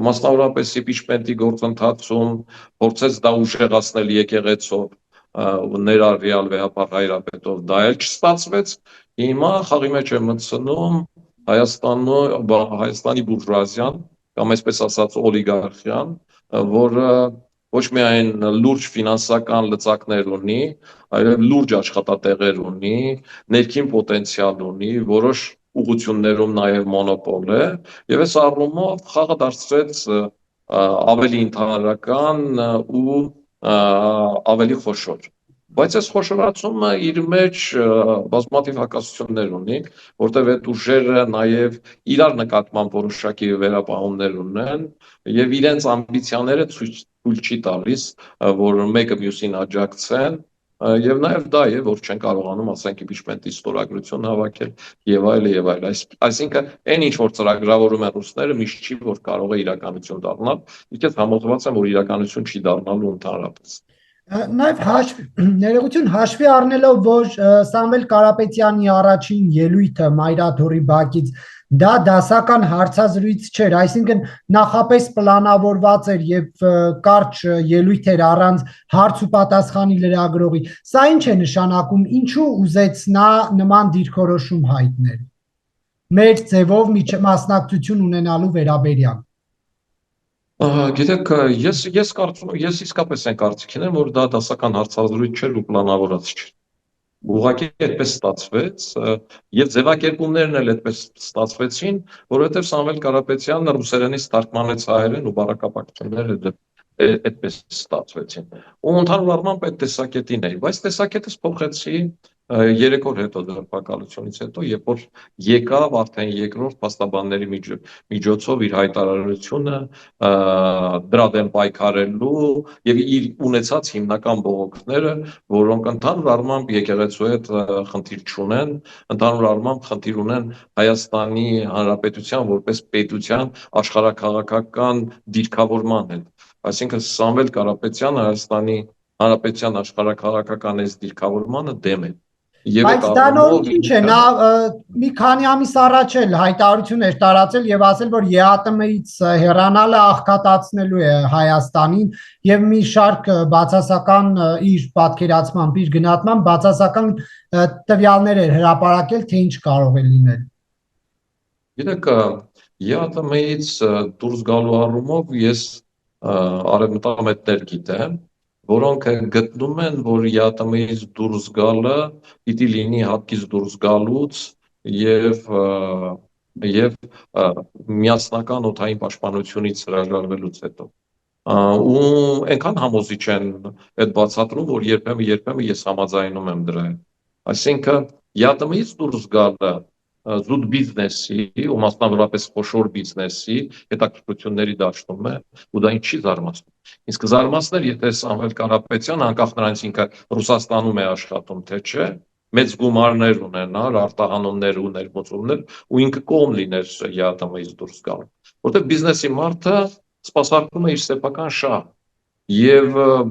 մասնավորապես impeachment-ի գործընթացում փորձեց դա ուժեղացնել եկեղեցով, ներառյալ վեհապար Հայրապետով դա էլ չստացվեց, հիմա խաղի մեջ է մտցնում Հայաստանի բուրժուազիան կամ այսպես ասած օլիգարխիան, որը ոչ միայն լուրջ ֆինանսական լծակներ ունի, այլև լուրջ աշխատատեղեր ունի, ներքին պոտենցիալ ունի, որոշ ուղղություններում նաև մոնոպոլ է, եւ այս առումով խաղը դարձրեց ավելի ընդհանրական ու ավելի խոշոր։ Բայց այս խոշորացումը իր մեջ բազմաթիվ հակասություններ ունի, որտեղ այդ ուժերը նաև իրար նկատմամբ որոշակի վերապահումներ ունեն եւ իրենց ամբիցիաները ցույց չի տալիս, որ մեկը մյուսին աջակցեն եւ նաեւ դա է, որ չեն կարողանում, ասենք, impeachment-ի ստորագրություն հավաքել եւ այլ եւ այլ։ Այսինքն, այն ինչ որ ծրագրավորում են ռուսները, միշտ չի որ կարող է իրականություն դառնալ։ Իսկ համոզված եմ, որ իրականություն չի դառնալու ընդհանրապես։ Նաև ներողություն հաշվի առնելով, որ Սամվել Կարապետյանի առաջին ելույթը Մայրաթորի բակից դա դասական հարցազրույց չէր, այսինքն նախապես պլանավորված էր եւ կարճ ելույթ էր առանց հարց ու պատասխանի լրագրողի։ Սա ինչ է նշանակում, ինչու ուզեց նա նման դիրքորոշում հայտնել մեր ձևով մասնակցություն ունենալու վերաբերյալ։ Գիտեք, ես կարծում եմ, ես իսկապես այն կարծիքին եմ, որ դա դասական հարցազրույց չէր ու պլանավորած չէր։ Ուղղակի այդպես ստացվեց եւ ձևակերպումներն էլ այդպես ստացվեցին, որովհետեւ Սամվել Կարապետյանն ռուսերենից թարգմանեց հայերեն ու բառակապակցությունները այդպես ստացվեցին։ Ու ընդհանուր առմամբ այդ տեսակետին էի, բայց տեսակետս փոխեցի 3 օր հետո ձերբակալությունից հետո, երբ որ եկավ արդեն երկրորդ փաստաբանների միջոցով իր հայտարարությունը դրա դեմ պայքարելու եւ իր ունեցած հիմնական բողոքները, որոնք ընդհանուր առմամբ եկեղեցու հետ խնդիր չունեն, ընդհանուր առմամբ խնդիր ունեն Հայաստանի Հանրապետության որպես պետության աշխարհաքաղաքական դիրքավորման հետ։ Այսինքն Սամվել Կարապետյանը Հայաստանի Հանրապետության աշխարհաքաղաքական այս դիրքավորմանը դեմ է։ Բայց դա նոր ինչ է, նա մի քանի ամիս առաջ էլ հայտարարություն էր տարածել եւ ասել, որ ԵԱՏՄ-ից հեռանալը աղքատացնելու է Հայաստանին եւ մի շարք բացասական իր պատկերացմամբ, իր գնահատմամբ բացասական տվյալներ էր հրապարակել, թե ինչ կարող է լինել։ Գիտեք, ԵԱՏՄ-ից դուրս գալու առումով ես արևմտամետներ գիտեմ, որոնք գտնում են, որ ԵԱՏՄ-ից դուրս գալը պիտի լինի հատկից դուրս գալուց եւ միասնական օդային պաշտպանությունից հրաժարվելուց հետո։ Ու այնքան համոզիչ են այդ բացատրում, որ երբեմն ես համաձայնում եմ դրա հետ։ Այսինքն ԵԱՏՄ-ից դուրս գալը զուտ բիզնեսի ու մասնավորապես խոշոր բիզնեսի հետաքրքրությունների դաշտում է ու դա ինչի զարմացնում։ Իսկ զարմացներ, եթե Սամվել Կարապետյանը անկախ նրանից ինքը Ռուսաստանում է աշխատում, թե չէ, մեծ գումարներ ունենար, արտահանումներ ու ներմուծումներ ու ինքը կողմ լիներ ԵԱՏՄ-ից դուրս գալու։ Որտեղ բիզնեսի մարդը սպասարկում է իր սեփական շահ եւ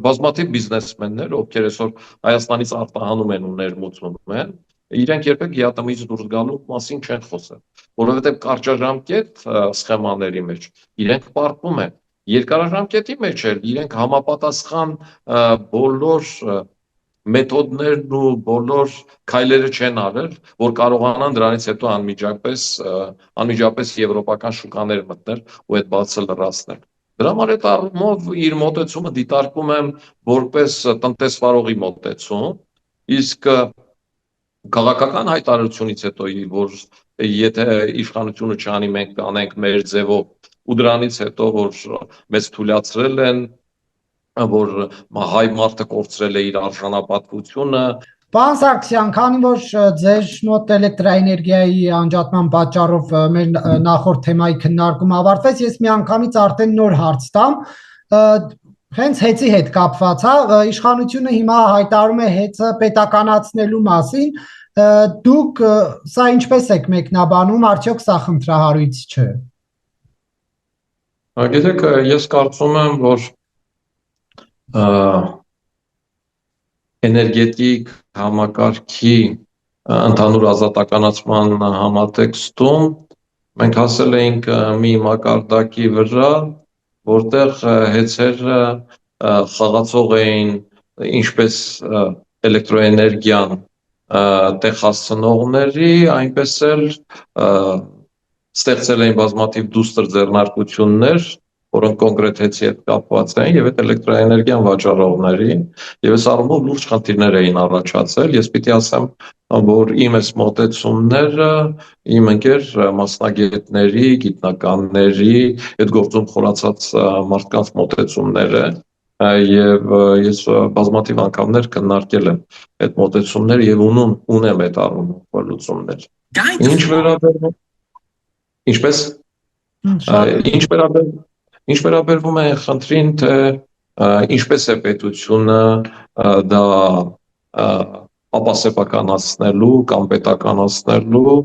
բազմաթիվ բիզնեսմեններ, ովքեր այսօր Հայաստանից արտահանում են ու ներմուծում են, իրենք երբեք ԵԱՏՄ-ից դուրս գալու մասին չեն խոսել, որովհետև կարճաժամկետ սխեմաների մեջ իրենք պարտվում են, երկարաժամկետի մեջ էլ իրենք համապատասխան բոլոր մեթոդներն ու բոլոր քայլերը չեն արել, որ կարողանան դրանից հետո անմիջապես եվրոպական շուկաներ մտնել ու այդ բացը լրացնել։ Դրա համար այդ առումով իր մոտեցումը դիտարկում եմ որպես տնտեսվարողի մոտեցում, իսկ քաղաքական հայտարարությունից հետո, որ եթե իշխանությունը չանի, մենք կանենք մեր ձևով, ու դրանից հետո, որ մեզ թույլատրել են, որ հայ մարդը կորցրել է իր արժանապատվությունը։ Պարոն Սարգսյան, քանի որ ձեր մոտ էլեկտրաէներգիայի անջատման պատճառով մեր նախորդ թեմայի քննարկումը ավարտվեց, ես միանգամից արդեն նոր հարց տամ, հենց հեծի հետ կապված, իշխանությունը հիմա հայտարարում է հեծը պետականացնելու մասին, դուք սա ինչպես եք մեկնաբանում, արդյոք սա խնդրահարույց չէ։ Գիտեք, ես կարծում եմ, որ էներգետիկ համակարգի ընդհանուր ազատականացման համատեքստում մենք հասել էինք մի մակարդակի վրա, որտեղ հեծերը խաղացող էին ինչպես էլեկտրոէներգիան տեղ հասցնողների, այնպես էլ ստեղծել էին բազմաթիվ դուստր ձեռնարկություններ, որոնք կոնկրետ հետի հետ կապված էին եւ այդ էլեկտրոէներգիան վաճառողների եւ այս առումով լուրջ խնդիրներ էին առաջացել։ Ես պիտի ասեմ, որ իմ այս մոտեցումները իմ ընկեր մասնագետների, գիտնականների, այդ գործում խորացած մարդկանց մոտեցումները եւ ես բազմաթիվ անգամներ քննարկել եմ այդ մոտեցումները եւ ունեմ այդ առումով լուծումներ։ Ինչ վերաբերում Ինչպես ինչ վերաբերվում է խնդրին, թե ինչպես է պետությունը դա ապասեպականացնելու կամ պետականացնելու,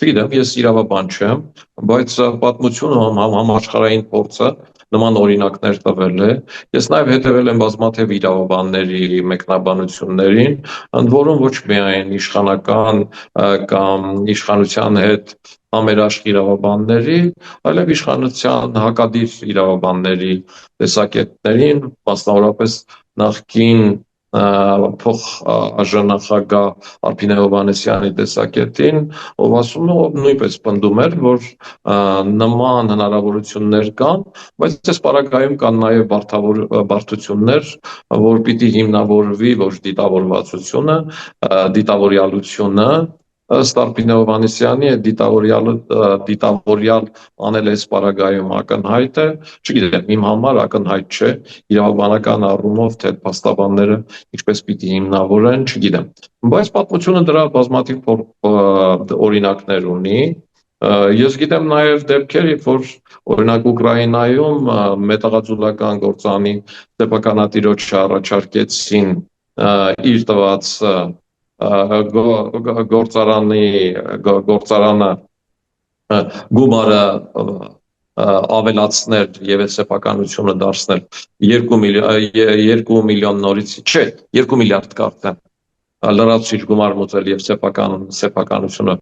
չգիտեմ, ես իրավաբան չեմ, բայց պատմությունը համաշխարհային փորձը նման օրինակներ տվել է։ Ես նաև հետևել եմ բազմաթիվ իրավաբանների մեկնաբանություններին, ընդ որում ոչ միայն իշխանական կամ իշխանության հետ համերաշխ իրավաբանների, այլև իշխանության հակադիր իրավաբանների տեսակետներին, մասնավորապես նախկին փոխարժանախագահ Արփին Հովհաննիսյանի տեսակետին, ով ասում է, ով նույնպես պնդում էր, որ նման հնարավորություններ կան, բայց այս պարագայում կան նաև բարդություններ, որ պիտի հիմնավորվի ոչ դիտավորվածությունը, դիտավորյալությունը, ըստ Արփին Հովհաննիսյանի դիտավորյալ անել այս պարագայում ակնհայտ է, չգիտեմ, իմ համար ակնհայտ չէ, իրավաբանական առումով թե փաստաբանները ինչպես պիտի հիմնավորեն, չգիտեմ, բայց պատմությունը դրա բազմաթիվ օրինակներ ունի։ Ես գիտեմ նաև դեպքեր, երբ որ օրինակ Ուկրաինայում մետաղաձուլական գործանի սեփականատիրոջը առաջարկեցին իր տված գործարանը գումարը ավելացնել եւ այդ սեփականությունը դարձնել 2 միլիոն նորից, չէ, 2 միլիարդ կարծեմ, լրացուցիչ գումար մուծել եւ սեփականությունը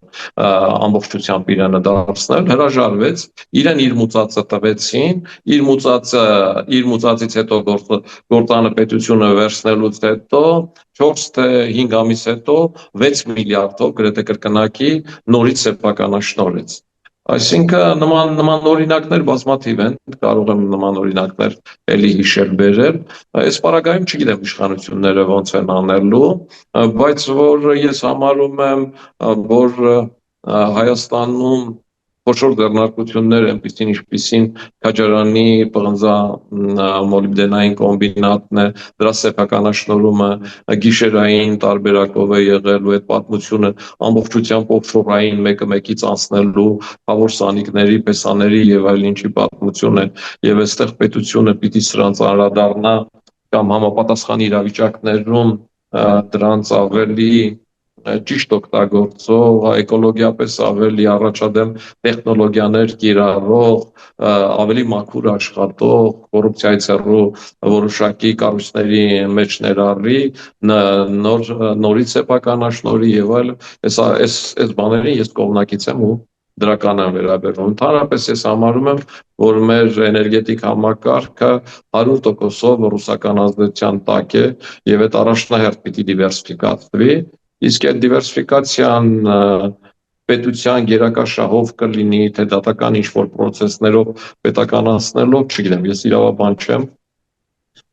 ամբողջությամբ իրանը դարձնել, հրաժարվեց, իրեն իր մուծածը տվեցին, իր մուծածից հետո գործանը պետությունը վերցնելուց հետո 4 թե 5 ամիս հետո 6 միլիարդով գրեթե կրկնակի նորից սեփականաշնորհեց։ Այսինքն նման օրինակներ բազմաթիվ են, կարող եմ նման օրինակներ էլի հիշել բերել, այս պարագայում չգիտեմ իշխանությունները ոնց են անելու, բայց որ ես համարում եմ, որ Հայաստանում խոշոր ձեռնարկություններ այնպիսին ինչպիսին Քաջարանի պղնձա մոլիբդենային կոմբինատն է, դրա սեփականաշնորհումը գիշերային տարբերակով է եղել ու այդ պատմությունը ամբողջությամբ օֆշորային մեկը մեկից անցնելու հավոր սանիկների, պեսաների եւ այլ ինչի պատմություն է եւ այստեղ պետությունը պիտի սրանց անդրադառնա կամ համապատասխան իրավիճակներում դրանց ավելի ճիշտ օգտագործող, էկոլոգիապես ավելի առաջադեմ տեխնոլոգիաներ կիրառող, ավելի մաքուր աշխատող, կոռուպցիայից հեռու որոշակի կառույցների մեջ ներառի, նորից սեփականաշնորհի եւ այլ, այս բաներին ես կողմնակից եմ ու դրական եմ վերաբերվում։ Ընդհանրապես ես համարում եմ, որ մեր էներգետիկ համակարգը 100%-ով ռուսական ազդեցության տակ է եւ այդ առաջնահերթ պիտի դիվերսիֆիկացվի, իսկ այդ դիվերսիֆիկացիան պետության գերակաշահով կլինի, թե դատական ինչ-որ պրոցեսներով պետականացնելով, չգիտեմ, ես իրավաբան չեմ,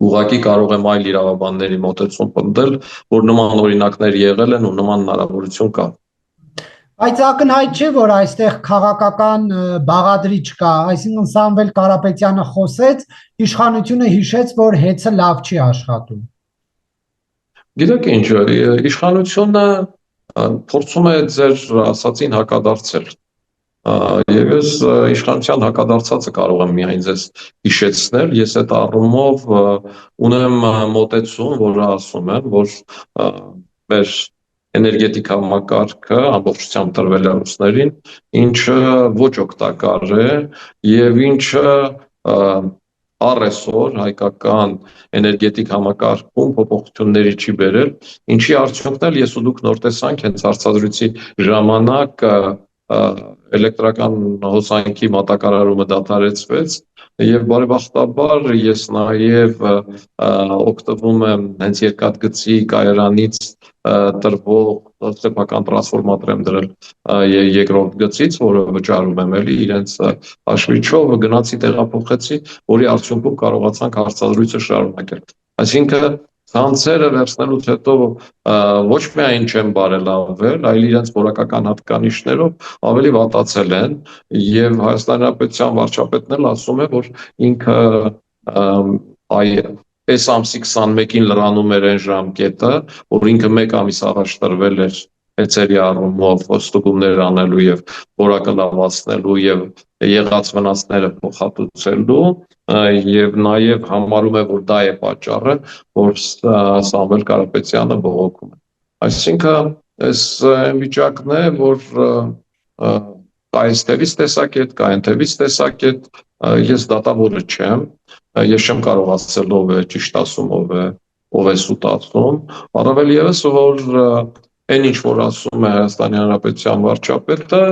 ուղղակի կարող եմ այլ իրավաբանների մոտեցում պնդել, որ նման օրինակներ եղել են ու նման հնարավորություն կա։ Բայց ակնհայտ չէ, որ այստեղ քաղաքական բաղադրիչ կա, այսինքն Սամվել Կարապետյանը խոսեց, իշխանությունը հիշեց, որ հեծը լավ չի աշխատում։ Գիտեք ինչ, իշխանությունը փորձում է ձեր ասածին հակադարձել։ Եվ ես իշխանության հակադարձածը կարող եմ միայն ձեզ հիշեցնել, ես այդ առումով ունեմ մոտեցում, որը ասում եմ, որ մեր էներգետիկ համակարգը ամբողջությամբ տրվել է ռուսներին, ինչը ոչ օգտակար է եւ ինչը առեսօր հայկական էներգետիկ համակարգում փոփոխությունների չի բերել, ինչի արդյունքն էլ ես ու դուք նոր տեսանք հենց հարցազրույցի ժամանակ էլեկտրական հոսանքի մատակարարումը դադարեցվեց եւ բարեբախտաբար ես նաեւ օգտվում եմ հենց երկաթգծի կայարանից տրվող սեփական տրանսֆորմատոր եմ դրել երկրորդ գծից, որը վճարում եմ էլի իրենց հաշվիչով գնացի տեղափոխեցի, որի արդյունքում կարողացանք հարցազրույցը շարունակել։ Այսինքն ցանցերը վերցնելուց հետո ոչ միայն չեն բարելավել, այլ իրենց որակական հատկանիշներով ավելի վատացել են եւ Հայաստանի Հանրապետության վարչապետն էլ ասում է, որ ինքը այս ամսի 21-ին լրանում էր այն ժամկետը, որ ինքը 1 ամիս առաջ տրվել էր հեծերի առումով ստուգումներ անելու եւ որակը լավացնելու եւ եղած վնասները փոխհատուցելու եւ նաեւ համարում է, որ դա է պատճառը, որ Սամվել Կարապետյանը բողոքում է։ Այսինքն այս վիճակն է, որ կա այս թևից տեսակետ, կա այն թևից տեսակետ, ես դատավորը չեմ, ես չեմ կարող ասել ով է ճիշտ ասում, ով է սուտ ասում, առավել եւս որ այն ինչ որ ասում է Հայաստանի Հանրապետության վարչապետը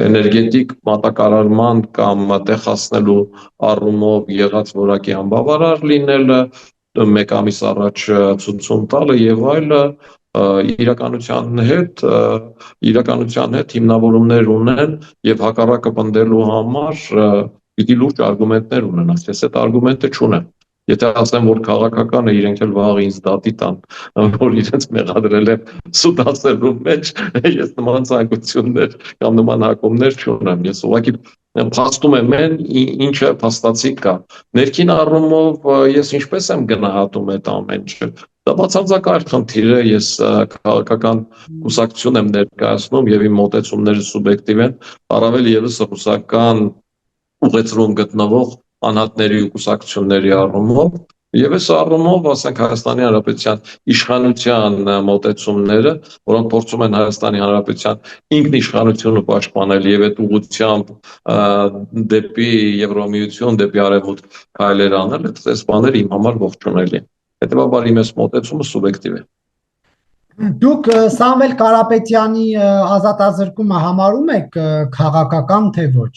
էներգետիկ մատակարարման կամ տեխացնելու առումով եղած որակի անբավարար լինելը, 1 ամիս առաջ ցույց տալը եւ այլը իրականության հետ հիմնավորումներ ունեն եւ հակառակը պնդելու համար պիտի լուրջ արգումենտներ ունենան, ես այդ արգումենտը չունեմ։ Եթե ասեմ, որ քաղաքականը իրենք էլ վաղ ինձ դատի տան, որ իրենց մեղադրել եմ սուտ ասելու մեջ, ես նման ցանկություններ կամ նման հակումներ չունեմ։ Ես ուղղակի փաստում եմ այն, ինչը փաստացի կա։ Ներքին առումով ես ինչպես եմ գնահատում այդ ամեն ինչը։ Դա բացարձակայր խնդիր է, ես քաղաքական կուսակցություն եմ ներկայացնում եւ իմ մոտեցումները սուբյեկտիվ են, առավել եւս ռուսական ուղեցրում գտնվող անհատների ու կուսակցությունների առումով եւ այս առումով ասենք Հայաստանի Հանրապետության իշխանության մոտեցումները, որոնք փորձում են Հայաստանի Հանրապետության ինքնիշխանությունը պաշտպանել եւ այդ ուղղությամբ դեպի Եվրոմիություն, դեպի արևմուտք քայլեր անել, այս բաները իմ համար ողջունելի են։ Հետեւաբար իմ այս մոտեցումը սուբյեկտիվ է։ Դուք Սամվել Կարապետյանի ազատազրկումը համարում եք քաղաքական թե ոչ։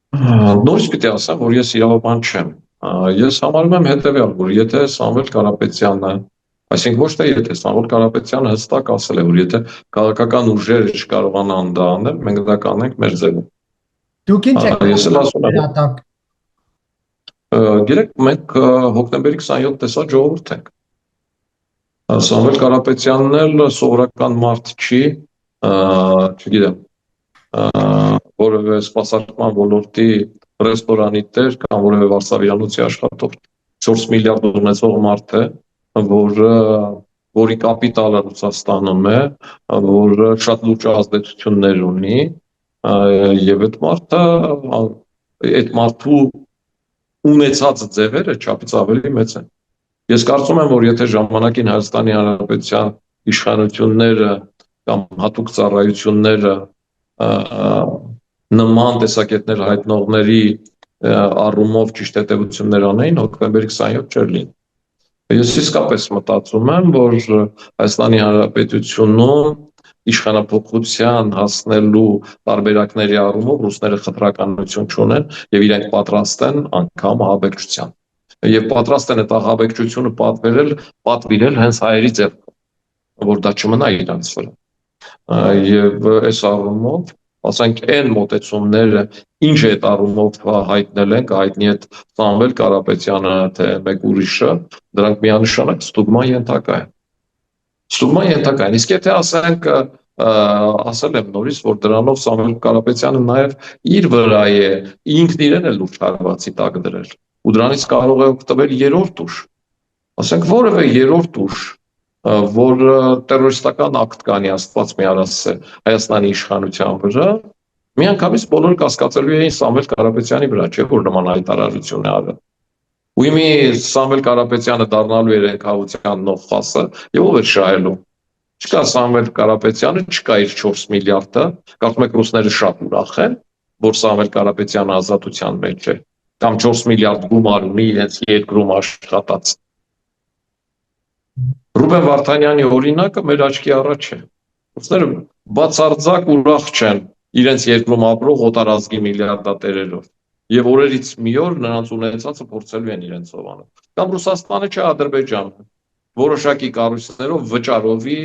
Նորից պիտի ասեմ, որ ես իրավաբան չեմ։ Ես համարում եմ հետևյալ, որ եթե Սամվել Կարապետյանը, այսինքն ոչ թե եթե Սամվել Կարապետյանը հստակ ասել է, որ եթե քաղաքական ուժերը չկարողանան դա անել, մենք դա կանենք մեր ձևով։ Դուք ինչ եք ասում եմ։ Գիտեք, մենք հոկտեմբերի 27 տեսած ժողովուրդ ենք։ Սամվել Կարապետյանն էլ սովորական մարդ չի, չգիտեմ, որևէ սպասարկման ոլորտի ռեստորանի տեր կամ որևէ վարսավիրանոցի աշխատող 4 միլիարդ ունեցող մարդ է, որի կապիտալը Ռուսաստանում է, որը շատ լուրջ ազդեցություններ ունի եւ այդ մարդու ունեցած ձևերը չափից ավելի մեծ են։ Ես կարծում եմ, որ եթե ժամանակին Հայաստանի Հանրապետության իշխանությունները կամ հատուկ ծառայությունները նման տեսակետներ հայտնողների առումով ճիշտ հետևություններ անեին, հոկտեմբերի 27 չէր լինի։ Ես իսկապես մտածում եմ, որ Հայաստանի Հանրապետությունում իշխանափոխության հասնելու տարբերակների առումով ռուսները խտրականություն չունեն եւ իրենք պատրաստ են անգամ ահաբեկչության։ Եվ պատրաստ են այդ ահաբեկչությունը պատվիրել հենց հայերի ձեռքով, որ դա չմնա իրանց վրա։ Եվ այս առումով ասենք այն մոտեցումները ինչ է այդ առումով հայտնել են, հայտնի այդ Սամվել Կարապետյանը թե մեկ ուրիշը, դրանք միանշանակ ստուգման ենթակա են։ Ստուգման ենթակա են։ Իսկ եթե ասենք ասել եմ նորից, որ դրանով Սամվել Կարապետյանը նաև իր վրա է ինքն իրեն է լուրջ հարվածի տակ դրել։ Ու դրանից կարող է օգտվել երրորդ ուժ։ Ասենք որևէ երրորդ ուժ, որ տերորիստական ակտ կանի Աստված մի արասը Հայաստանի իշխանության վրա, միանգամից բոլորը կասկածելու էին Սամվել Կարապետյանի վրա, չէ՞ որ նման հայտարարություն է արել։ Ու իմի Սամվել Կարապետյանը դառնալու էր քավության նոխասը եւ ով էր շահելու։ Չկա Սամվել Կարապետյանը, չկա իր 4 միլիարդը, կարծում եք ռուսները շատ ուրախ են, որ Սամվել Կարապետյանը ազատության մեջ է, կամ 4 միլիարդ գումար ունի իրենց երկրում աշխատած։ Ռուբեն Վարդանյանի օրինակը մեր աչքի առաջ է։ Ռուսները բացարձակ ուրախ չեն իրենց երկրում ապրող օտարազգի միլիարդատերերով։ Եվ օրերից մի օր նրանց ունեցածը փորձելու են իրենցով անել։ Կամ Ռուսաստանը չէ, Ադրբեջանը որոշակի կառույցներով վճարովի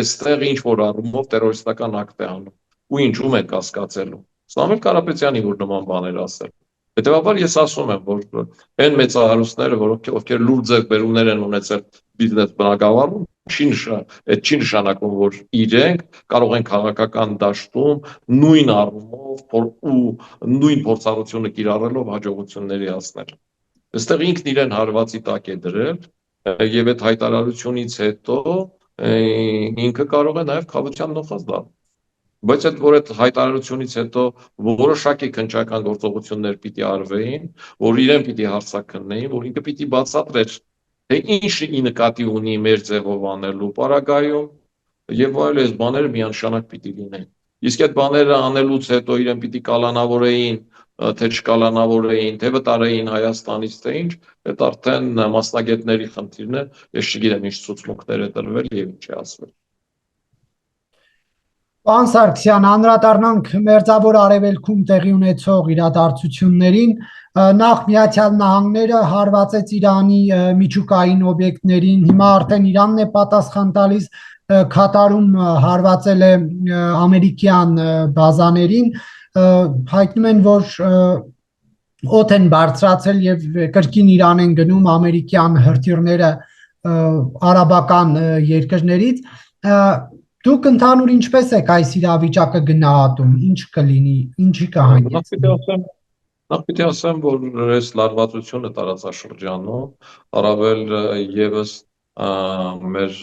այստեղ ինչ որ առումով տերորիստական ակտ է անում։ Ու ինչու՞մ են կասկածելու։ Սամվել Կարապետյանի որ նման բաներ ասել։ Հետևաբար ես ասում եմ, որ այն մեծահարուստները, ովքեր լուրջ ձեռքբերումներ են ունեցել բիզնես բնագավառում, այդ չի նշանակում, որ իրենք կարող են քաղաքական դաշտում նույն առումով ու նույն փորձառությունը կիրառելով հաջողությունների հասնել։ Այստեղ ինքն իրեն հարվածի տակ է դրել եւ այդ հայտարարությունից հետո ինքը կարող է նաեւ խավության նոխազ դառնալ։ Բայց այդ հայտարարությունից հետո որոշակի քննչական գործողություններ պիտի արվեին, որ իրեն պիտի հարցաքննեին, որ ինքը պիտի բացատրեր, թե ինչ ի նկատի ունի մեր ձևով անելու պարագայում եւ այլ այս բաները միանշանակ պիտի լինեն։ Իսկ այդ բաները անելուց հետո իրեն պիտի կալանավորեին, թե չկալանավորեին, թե վտարեին Հայաստանից, թե ինչ, այդ արդեն մասնագետների խնդիրն է, ես չգիտեմ ինչ ցուցմունքներ է տրվել եւ ինչ է ասվել։ Պարոն Սարգսյան, անդրադառնանք Մերձավոր Արևելքում տեղի ունեցող իրադարձություններին, նախ Միացյալ Նահանգները հարվածեց Իրանի միջուկային օբյեկտներին, հիմա արդեն Իրանն է պատասխան տալիս, Քատարում հարվածել է ամերիկյան բազաներին, հայտնում են, որ օդ են բարձրացել եւ կրկին Իրան են գնում ամերիկյան հրթիռները արաբական երկրներից, դուք ընդհանուր ինչպես եք այս իրավիճակը գնահատում, ինչ կլինի, ինչի կհանգեցնի։ Նախ պիտի ասեմ, որ այս լարվածությունը տարածաշրջանում առավել եւս մեր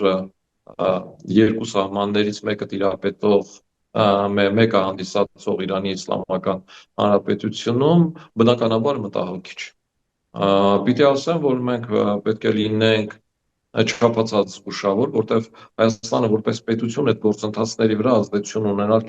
երկու սահմաններից մեկը տիրապետող մեկը հանդիսացող Իրանի Իսլամական Հանրապետությունում բնականաբար մտահոգիչ։ Պիտի ասեմ, որ մենք պետք է լինենք չափածած զգուշավոր, որտեղ Հայաստանը որպես պետություն այդ գործընթացների վրա ազդեցություն ունենալ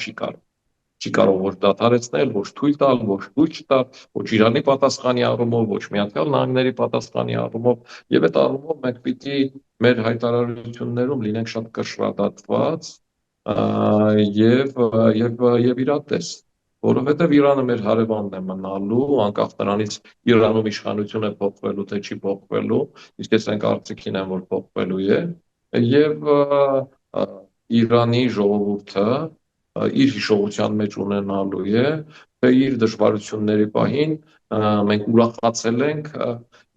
չի կարող ոչ դադարեցնել, ոչ թույլ տալ, ոչ թույլ չտալ, ոչ Իրանի պատասխանի առումով, ոչ Միացյալ Նահանգների պատասխանի առումով, եւ այդ առումով մենք պիտի մեր հայտարարություններում լինենք շատ կշռադատված եւ իրատես, որովհետեւ Իրանը մեր հարևանն է մնալու, անկախ նրանից Իրանում իշխանությունը փոխվելու թե չի փոխվելու, իսկ ես այն կարծիքին եմ, որ փոխվելու է, եւ Իրանի ժողովուրդը իր հիշողության մեջ ունենալու է, թե իր դժվարությունների պահին մենք ուրախացել ենք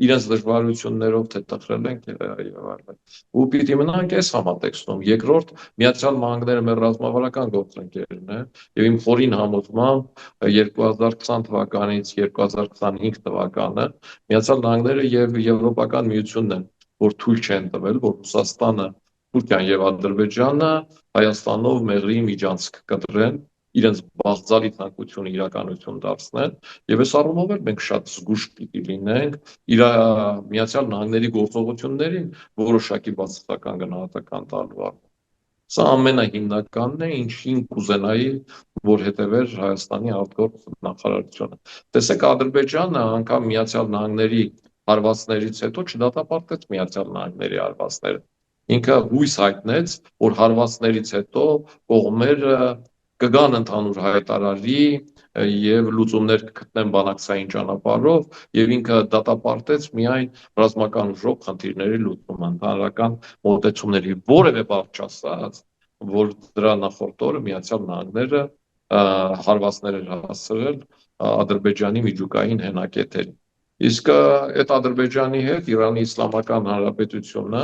իրենց դժվարություններով, թե տխրել ենք եւ այլն։ Ու պիտի մնանք այս համատեքստում։ Երկրորդ, Միացյալ Նահանգները մեր ռազմավարական գործընկերն է եւ իմ խորին համոզմամբ 2020 թվականից 2025 թվականը Միացյալ Նահանգները եւ Եվրոպական միությունն են, որ թույլ չեն տվել, որ Ռուսաստանը, Թուրքիան եւ Ադրբեջանը Հայաստանով մեղրի միջանցք կտրեն, իրենց բաղձալի ցանկությունը իրականություն դարձնեն, եւ այս առումով էլ մենք շատ զգուշ պիտի լինենք իր Միացյալ Նահանգների գործողություններին որոշակի բացասական գնահատական տալու առումով։ Սա ամենահիմնականն է, ինչին կուզենայի, որ հետևեր Հայաստանի արտգործ նախարարությունը։ Տեսեք, Ադրբեջանը անգամ Միացյալ Նահանգների հարվածներից հետո չդատապարտեց Միացյալ Նահանգների հարվածները։ Ինքը հույս հայտնեց, որ հարվածներից հետո կողմերը կգան ընդհանուր հայտարարի եւ լուծումներ կգտնեն բանակցային ճանապարհով եւ ինքը դատապարտեց միայն ռազմական ուժով խնդիրների լուծումը, ընդհանրական մոտեցումների որևէ բառ չասած, որ դրա նախորդ օրը Միացյալ Նահանգները հարվածներ էր հասցրել Ադրբեջանի միջուկային հենակետերին։ Իսկ այդ Ադրբեջանի հետ Իրանի Իսլամական Հանրապետությունը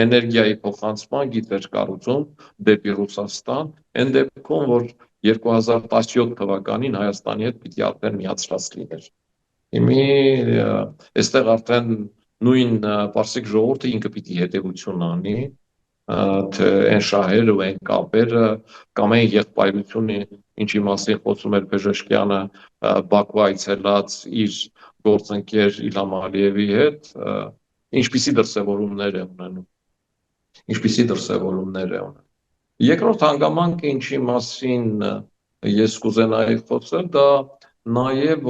էներգիայի փոխանցման գիծ կառուցում դեպի Ռուսաստան, այն դեպքում, որ 2017 թվականին Հայաստանի հետ պիտի արդեն միացրած լիներ։ Հիմի այստեղ արդեն նույն Պարսիկ ժողովուրդը ինքը պիտի հետևություն անի, թե այն շահերը ու այն կապերը կամ այն եղբայրությունը, ինչի մասին խոսում էր Բեժեշկյանը Բաքու այցելած իր գործընկեր Իլհամ Ալիևի հետ, ինչպիսի դրսևորումներ է ունենում։ Երկրորդ հանգամանքը, ինչի մասին ես կուզենայի խոսել, դա նաև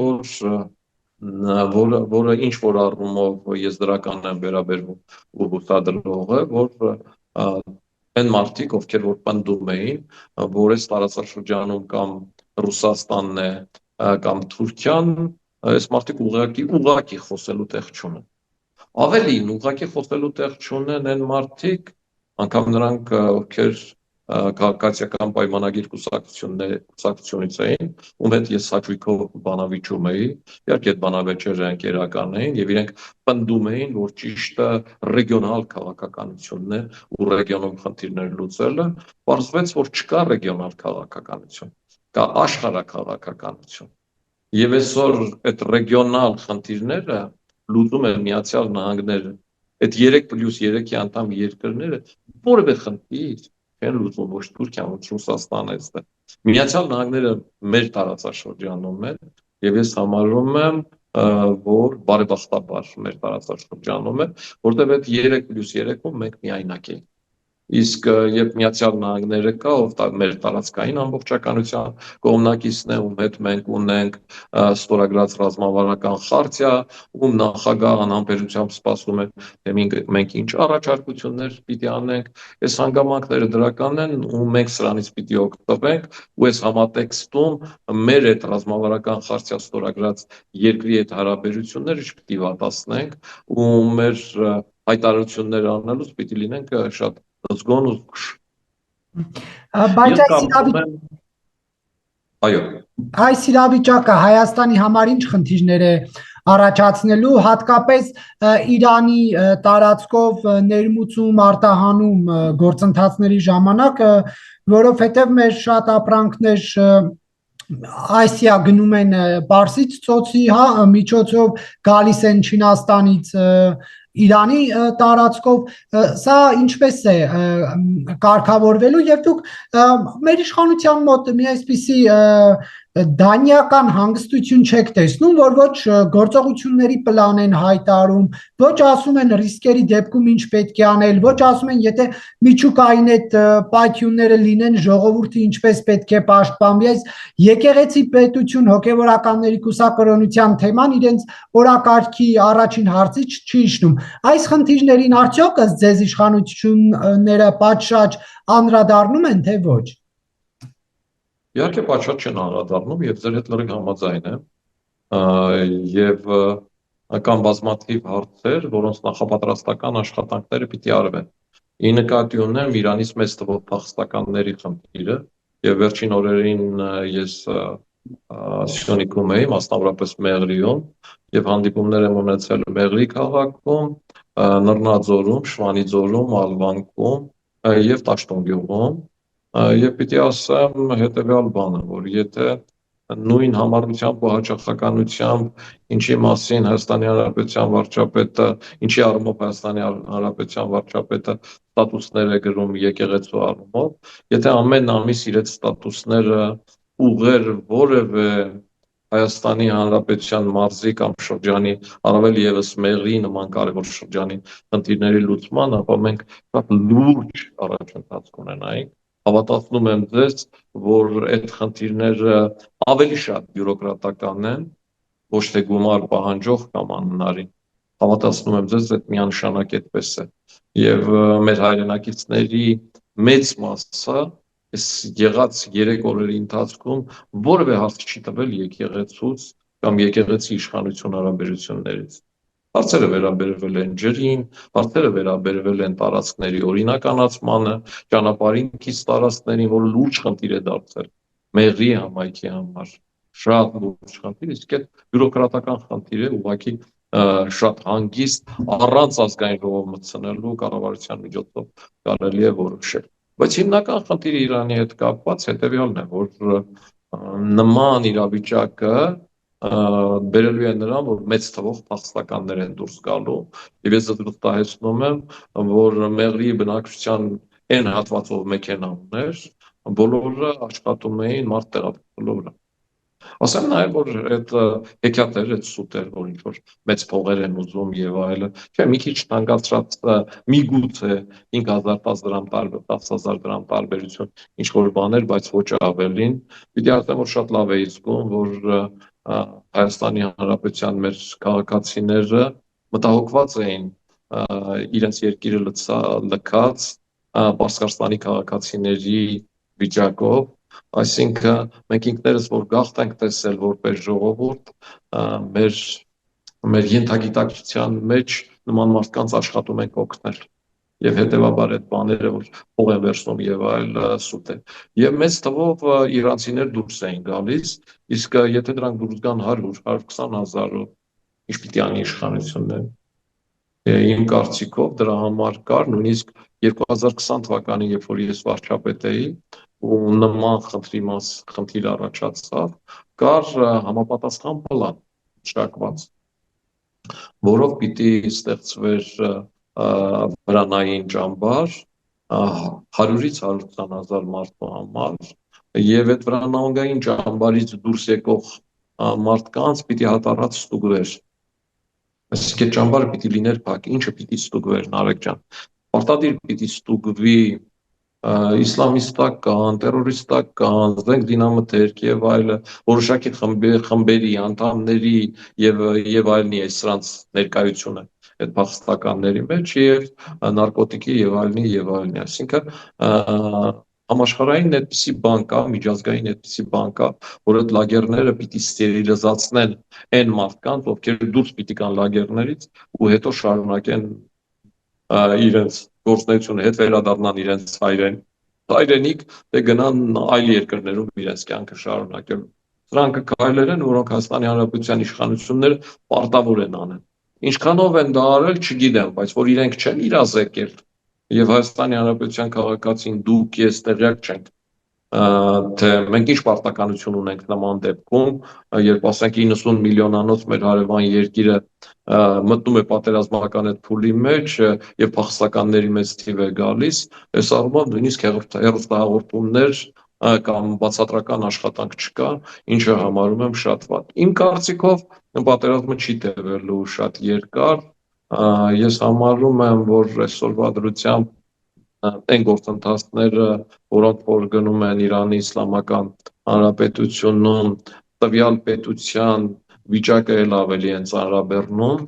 որը ինչ որ առումով ես դրական եմ վերաբերվում ու հուսադրող է, որ Այն մարդիկ, ովքեր որ պնդում էին, որ այս տարածաշրջանում կամ Ռուսաստանն է կամ Թուրքիան, այս մարդիկ ուղղակի խոսելու տեղ չունեն։ Ավելին, ուղղակի խոսելու տեղ չունեն այն մարդիկ, անգամ նրանք, ովքեր քաղաքացիական պայմանագիր կուսակցությունից էին, ում հետ ես հաճույքով բանավիճում էի, իհարկե այդ բանավեճերը ընկերական էին եւ իրենք պնդում էին, որ ճիշտը ռեգիոնալ քաղաքականությունն է ու ռեգիոնում խնդիրներ լուծելը, պարզվեց, որ չկա ռեգիոնալ քաղաքականություն, կա աշխարհաքաղաքականություն։ Եվ այսօր այդ ռեգիոնալ խնդիրները լուծում է Միացյալ Նահանգները։ Այդ 3+3-ի անդամ երկրները որևէ խնդիր չեն լուծում, ոչ Թուրքիան, ոչ Ռուսաստանը այստեղ։ Միացյալ Նահանգները մեր տարածաշրջանում է եւ ես համարում եմ, որ բարեբախտաբար մեր տարածաշրջանում է, որտեղ այդ 3+3-ում մենք միայնակ ենք։ Իսկ երբ Միացյալ Նահանգները կա, ով մեր տարածքային ամբողջականության կողմնակիցն է, ում հետ մենք ունենք ստորագրած ռազմավարական խարտիա, ում նախագահ անհամբերությամբ սպասում է, թե մենք ինչ առաջարկություններ պիտի անենք, այս հանգամանքները դրական են, ու մենք սրանից պիտի օգտվենք, ու այս համատեքստում մեր այդ ռազմավարական խարտիա ստորագրած երկրի հետ հարաբերությունները չպիտի վատացնենք, ու մեր հայտարարություններ անելուց պիտի լինենք շատ զգոն ու զգուշ։ Բայց Ես կարծում եմ, այո, այս իրավիճակը Հայաստանի համար ինչ խնդիրներ է առաջացնելու, հատկապես Իրանի տարածքով ներմուծում արտահանում գործընթացների ժամանակ, որովհետև մեր շատ ապրանքներ Ասիա գնում են Պարսից ծոցի միջոցով, գալիս են Չինաստանից, Իրանի տարածքով, սա ինչպես է կարգավորվելու եւ դուք մեր իշխանության մոտ մի այսպիսի դանիական հանգստություն չեք տեսնում, որ ոչ գործողությունների պլան են հայտարարում, ոչ ասում են ռիսկերի դեպքում ինչ պետք է անել, ոչ ասում են եթե միջուկային այդ պայթյունները լինեն, ժողովուրդը ինչպես պետք է պաշտպանվի, այս եկեղեցի պետություն հոգևորականների կուսակրոնության թեման իրենց օրակարգի առաջին հարցից չի իջնում։ Այս խնդիրներին արդյոք ձեզ իշխանությունները պատշաճ անդրադառնում են, թե ոչ։ իհարկե պատշաճ չեն անդրադառնում եւ ձեր հետ լրիվ համաձայն եմ, եւ կան բազմաթիվ հարցեր, որոնց նախապատրաստական աշխատանքները պիտի արվեն։ Ի նկատի ունեմ Իրանից մեծ թվով փախստականների խնդիրը, եւ վերջին օրերին ես Սյունիքում էի, մասնավորապես Մեղրիում, եւ հանդիպումներ եմ ունեցել Մեղրի քաղաքում, Նռնաձորում, Շվանիձորում, Ալվանքում եւ Տաշտոն գյուղում, եւ պիտի ասեմ հետեւյալ բանը, որ եթե նույն համառությամբ ու հաճախականությամբ, ինչի մասին Հայաստանի Հանրապետության վարչապետը, ինչի առումով Հայաստանի Հանրապետության վարչապետը ստատուսներ է գրում եկեղեցու առումով, եթե ամեն ամիս իր ստատուսները ուղղեր որևէ Հայաստանի Հանրապետության մարզի կամ շրջանի, առավել եւս Մեղրի նման կարևոր շրջանի խնդիրների լուծման, ապա մենք շատ լուրջ առաջընթաց կունենայինք։ Հավատացնում եմ ձեզ, որ այդ խնդիրները ավելի շատ բյուրոկրատական են, ոչ թե գումար պահանջող կամ անհնարին։ Հավատացնում եմ ձեզ, այդ միանշանակ այդպես է։ Եվ մեր հայրենակիցների մեծ մասը այս եղած 3 օրերի ընթացքում որևէ հարց չի տվել եկեղեցուց կամ եկեղեցի իշխանություն հարաբերություններից։ Հարցերը վերաբերվել են ջրին, հարցերը վերաբերվել են տարածքների օրինականացմանը, ճանապարհին կից տարածքներին, որ լուրջ խնդիր է դարձել Մեղրի համայնքի համար, շատ լուրջ խնդիր, իսկ այդ բյուրոկրատական խնդիր է, ուղղակի շատ հանգիստ առանց ազգային ժողով մտցնելու կառավարության միջոցով կարելի է որոշել։ Բայց հիմնական խնդիրը Իրանի հետ կապված հետեւյալն է, որ նման իրավիճակը բերելու է նրան, որ մեծ թվով փախստականներ են դուրս գալու, եւ ես վստահեցնում եմ, որ Մեղրի բնակչության այն հատվածով մեքենաներ բոլորը աշխատում էին մարդ տեղափոխելու վրա։ Ասեմ նաև, որ այդ հեքիաթներ, այդ սուտեր, որ ինչ որ մեծ փողեր են ուզում եւ այլն, չէ, մի քիչ թանկացած միգուցե 5000 դրամ 10000 դրամ տարբերություն ինչ որ բաներ, բայց ոչ ավելին։ Պիտի ասեմ, որ շատ լավ է զգում, որ Հայաստանի Հանրապետության մեր քաղաքացիները մտահոգված էին իրենց երկիրը լքած Պարսկաստանի քաղաքացիների վիճակով, այսինքն մենք ինքներս որ գաղթ ենք տեսել որպես ժողովուրդ, մեր ենթագիտակցության մեջ նման մարդկանց աշխատում ենք օգնել եւ հետեւաբար այդ բաները որ փող են վերցնում եւ այլ սուտ է եւ մեծ թվով իրանցիներ դուրս էին գալիս իսկ եթե դրանք դուրս գան 100-120 հազար ինչ պիտի անի իշխանությունը իմ կարծիքով դրա համար կար նույնիսկ 2020 թվականին երբ որ ես վարչապետ էի ու նման խնդիր առաջացավ կար համապատասխան պլան մշակված որով պիտի ստեղծվեր վրանային ճամբար 100-ից 120 հազար մարդու համար եւ այդ վրանային ճամբարից դուրս եկող մարդկանց պիտի հատարած ստուգվեր այսինքն ճամբարը պիտի լիներ փակ ինչը պիտի ստուգվեր Նարեկ ջան պարտադիր պիտի ստուգվի իսլամիստական, տերորիստական, զենք դինամթերք եւ այլը որոշակի խմբերի անդամների եւ այլնի է սրանց ներկայությունը այդ փախստականների մեջ եւ նարկոտիկի եւ այլնի այսինքն համաշխարհային այդպիսի բան կա, միջազգային այդպիսի բան կա, որ այդ լագերները պիտի ստերիլիզացնեն այն մարդկանց, ովքեր դուրս պիտի գան լագերներից ու հետո շարունակեն իրենց գործունեությունը հետ վերադառնան իրենց հայրենիք, դե գնան այլ երկրներում իրենց կյանքը շարունակելու։ Սրանք քայլեր են, որոնք Հայաստանի Հանրապետության իշխանությունները պարտավոր են անեն։ Ինչքանով են դա արել, չգիտեմ, բայց որ իրենք չեն իրազեկել եւ Հայաստանի Հանրապետության քաղաքացին դուք ես տեղյակ չենք թե մենք ինչ պարտականություն ունենք նման դեպքում, երբ ասենք 90 միլիոնանոց մեր հարևան երկիրը մտնում է պատերազմական այդ փուլի մեջ եւ փախստականների մեծ թիվ է գալիս, այս առումով նույնիսկ հեռուստահաղորդումներ կամ բացատրական աշխատանք չկա, ինչը համարում եմ շատ վատ։ Իմ կարծիքով պատերազմը չի տևելու շատ երկար, ես համարում եմ, որ այսօրվա դրությամբ այն գործընթացները, որոնք որ գնում են Իրանի Իսլամական Հանրապետությունում, տվյալ պետության վիճակը էլ ավելի են ծանրաբեռնում,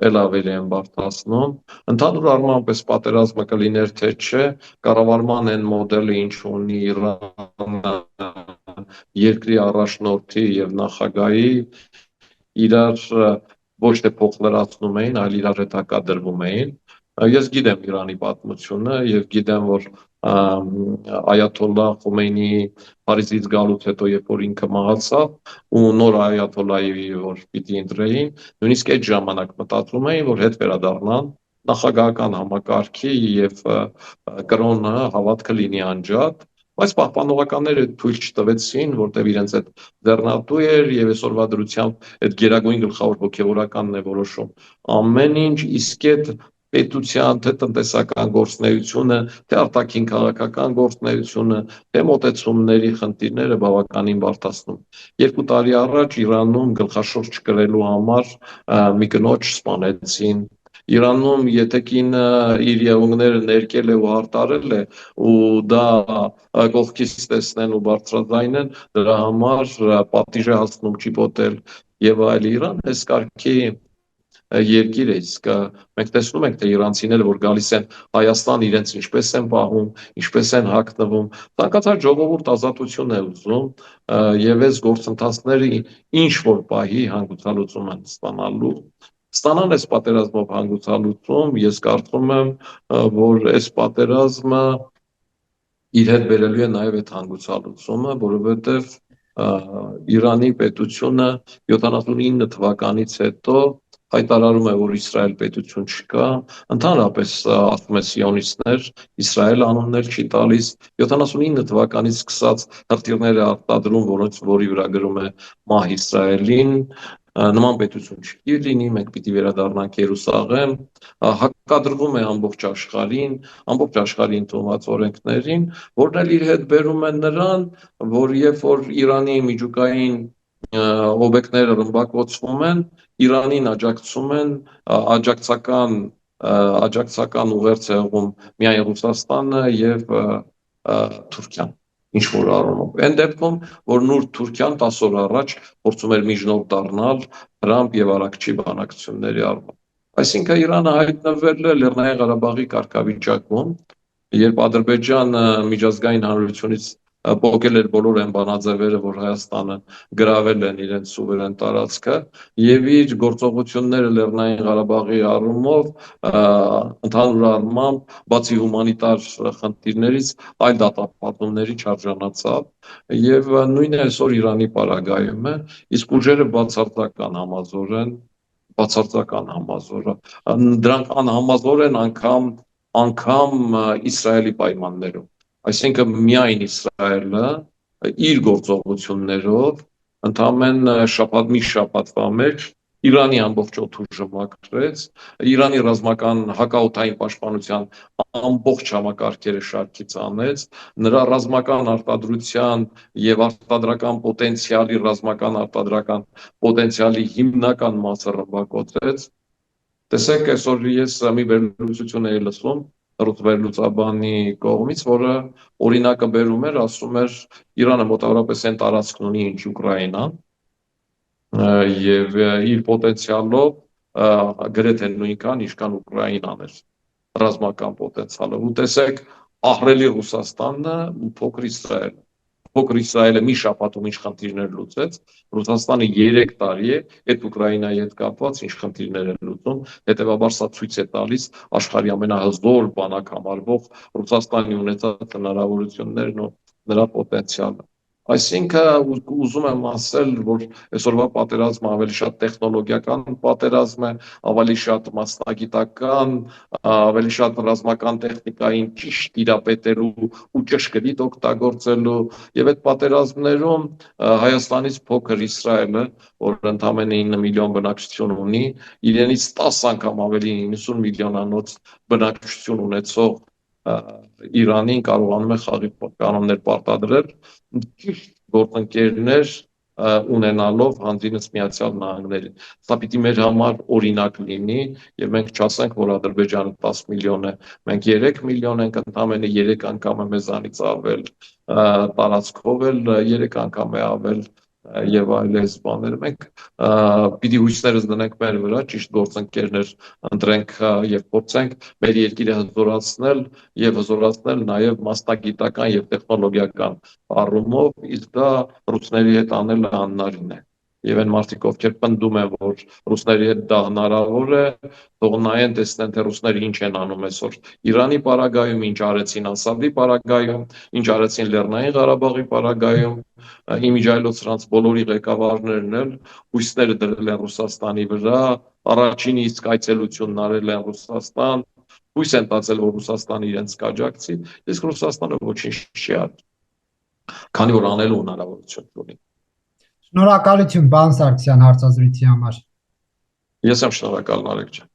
էլ ավելի են բարդացնում։ Ընդհանուր առմամբ այս պատերազմը կլիներ թե չէ, կառավարման այն մոդելը, ինչ ունի Իրանը երկրի առաջնորդի եւ նախագահի, իրար ոչ թե փոխ լրացնում էին, այլ իրար հետ հակադրվում էին։ Ես գիտեմ Իրանի պատմությունը եւ գիտեմ, որ Այաթոլլահ Խոմեյնիի Փարիզից գալուց հետո, երբ որ ինքը մահացավ ու նոր այաթոլլայի որ պիտի ընտրեին, նույնիսկ այդ ժամանակ մտածում էին, որ հետ վերադառնան նախագահական համակարգի եւ կրոնը հավատքը լինի անջատ, բայց պահպանողականները թույլ չտվեցին, որտեղ իրենց այդ ձեռնատու էր եւ այսօրվա դրությամբ այդ գերագույն գլխավոր հոգեվորականն է որոշում ամեն ինչ, իսկ այդ պետության, թե տնտեսական գործունեությունը, թե արտաքին քաղաքական գործունեությունը, թե մոտեցումների խնդիրները բավականին բարդացնում։ 2 տարի առաջ Իրանում գլխաշորչ կրելու համար մի կնոջ սպանեցին։ Իրանում եթե կինը իր եղունգները ներկել է ու հարդարել է ու դա կողքից տեսնեն ու բարձրաձայնեն, դրա համար պատիժ է հասնում ճիպոտել եւ այլ Իրան այս կարգի երկիր է, իսկ մենք տեսնում ենք, թե իրանցիները, որ գալիս են Հայաստան, իրենց ինչպես են պահում, ինչպես են հագնվում, ցանկացած ժողովուրդ ազատություն է ուզում եւ այս գործընթացները ինչ որ պահի հանգուցալուծում են ստանան այս պատերազմով հանգուցալուծում, ես կարծում եմ, որ այս պատերազմը իր հետ բերելու է նաեւ այդ հանգուցալուծումը, որովհետեւ Իրանի պետությունը 79 թվականից հետո հայտարարում է, որ Իսրայել պետություն չկա, ընդհանրապես ասում է սիոնիստներ, Իսրայել անուններ չի տալիս, 79 թվականից սկսած հրթիռներ է արտադրում, որի վրա գրում է մահ Իսրայելին, նման պետություն չի լինի, մենք պիտի վերադառնանք Երուսաղեմ, հակադրվում է ամբողջ աշխարհին ընդունված օրենքներին, որն էլ իր հետ բերում է նրան, որ երբ որ Իրանի միջուկային օբյեկտները ռմբակոծվում են, Իրանին աջակցում են աջակցական ուղերձ է եղում միայն Ռուսաստանը եւ Թուրքիան ինչ որ առումով այն դեպքում որ նույն Թուրքիան 10 օր առաջ փորձում էր միջնորդ դառնալ Տրամփ եւ Արաքչի բանակցությունների առումով այսինքն Իրանը հայտնվել է Լեռնային Ղարաբաղի կարգավիճակում Երբ Ադրբեջանը միջազգային հանրությունից պոկել էր բոլոր այն բանաձևերը, որ Հայաստանը գրավել են իրենց սուվերեն տարածքը եւ իր գործողությունները Լեռնային Ղարաբաղի առումով ընդհանուր առմամբ բացի հումանիտար խնդիրներից այլ դատապարտումների չարժանացավ եւ նույնը այսօր Իրանի պարագայում է, իսկ ուժերը բացարձական համազոր են, դրանք անհամազոր են անգամ Իսրայելի պայմաններում, այսինքն միայն Իսրայելը իր գործողություններով ընդամենը մի շաբաթվա մեջ Իրանի ամբողջ օդուժը մաքրեց, Իրանի ռազմական հակաօդային պաշտպանության ամբողջ համակարգերը շարքից անեց, նրա ռազմական արտադրության եւ արտադրական պոտենցիալի ռազմական արտադրական պոտենցիալի հիմնական մասը ռմբակոծեց։ Տեսեք, այսօր ես մի վերլուծություն էի լսում վերլուծաբանի կողմից, որը օրինակը բերում էր, ասում էր Իրանը մոտավորապես այն տարածքն ունի, ինչ Ուկրաինան, եւ իր պոտենցիալով գրեթե նույնքան, ինչքան Ուկրաինան էր ռազմական պոտենցիալը։ Ու տեսեք, ահռելի Ռուսաստանն ու փոքր Իսրայելը մի շաբաթում ինչ խնդիրներ լուծեց, Ռուսաստանը 3 տարի է այդ Ուկրաինայի հետ կապված ինչ խնդիրներ են լուծում, հետեւաբար սա ցույց է տալիս աշխարհի ամենահզոր բանակ համարվող Ռուսաստանի ունեցած հնարավորություններն ու նրա պոտենցիալը։ Այսինքն ուզում եմ ասել, որ այսօրվա պատերազմը ավելի շատ տեխնոլոգիական պատերազմ է, ավելի շատ մասնագիտական, ավելի շատ ռազմական տեխնիկային ճիշտ տիրապետելու ու ճշգրիտ օգտագործելու եւ այդ պատերազմներում Հայաստանից փոքր Իսրայելը, որ ընդամենը 9 միլիոն բնակչություն ունի, իրենից 10 անգամ ավելի 90 միլիոնանոց բնակչություն ունեցող Իրանին կարողանում է խաղի կանոններ պարտադրել ճիշտ գործընկերներ ունենալով հանձինս Միացյալ Նահանգներին։ Սա պիտի մեր համար օրինակ լինի եւ մենք չասենք, որ Ադրբեջանը 10 միլիոն է, մենք 3 միլիոն ենք, ընդամենը 3 անգամ է մեզանից ավել տարածքով էլ 3 անգամ է ավել եւ այլես բաներ։ Մենք պիտի հույսներս դնենք մեր վրա, ճիշտ գործընկերներ ընտրենք եւ փորձենք մեր երկիրը հզորացնել նաեւ մասնագիտական եւ տեխնոլոգիական առումով, իսկ դա ռուսների հետ անելը անհնարին է։ Եվ այն մարդիկ, ովքեր պնդում են, որ ռուսների հետ դա հնարավոր է, թող նայեն, տեսնեն, թե ռուսները ինչ են անում այսօր Իրանի պարագայում, ինչ արեցին Ասադի պարագայում, ինչ արեցին Լեռնային Ղարաբաղի պարագայում, իմիջիայլոց սրանց բոլորի ղեկավարներն էլ հույսները դրել են Ռուսաստանի վրա, առաջին իսկ այցելությունն արել են Ռուսաստան, հույս են տածել, որ Ռուսաստանը իրենց կաջակցի, իսկ Ռուսաստանը ոչինչ չի արել, քանի որ անելու հնարավորություն չունի։ Շնորհակալություն, պարոն Սարգսյան, հարցազրույցի համար։ Ես եմ շնորհակալ, Նարեկ ջան։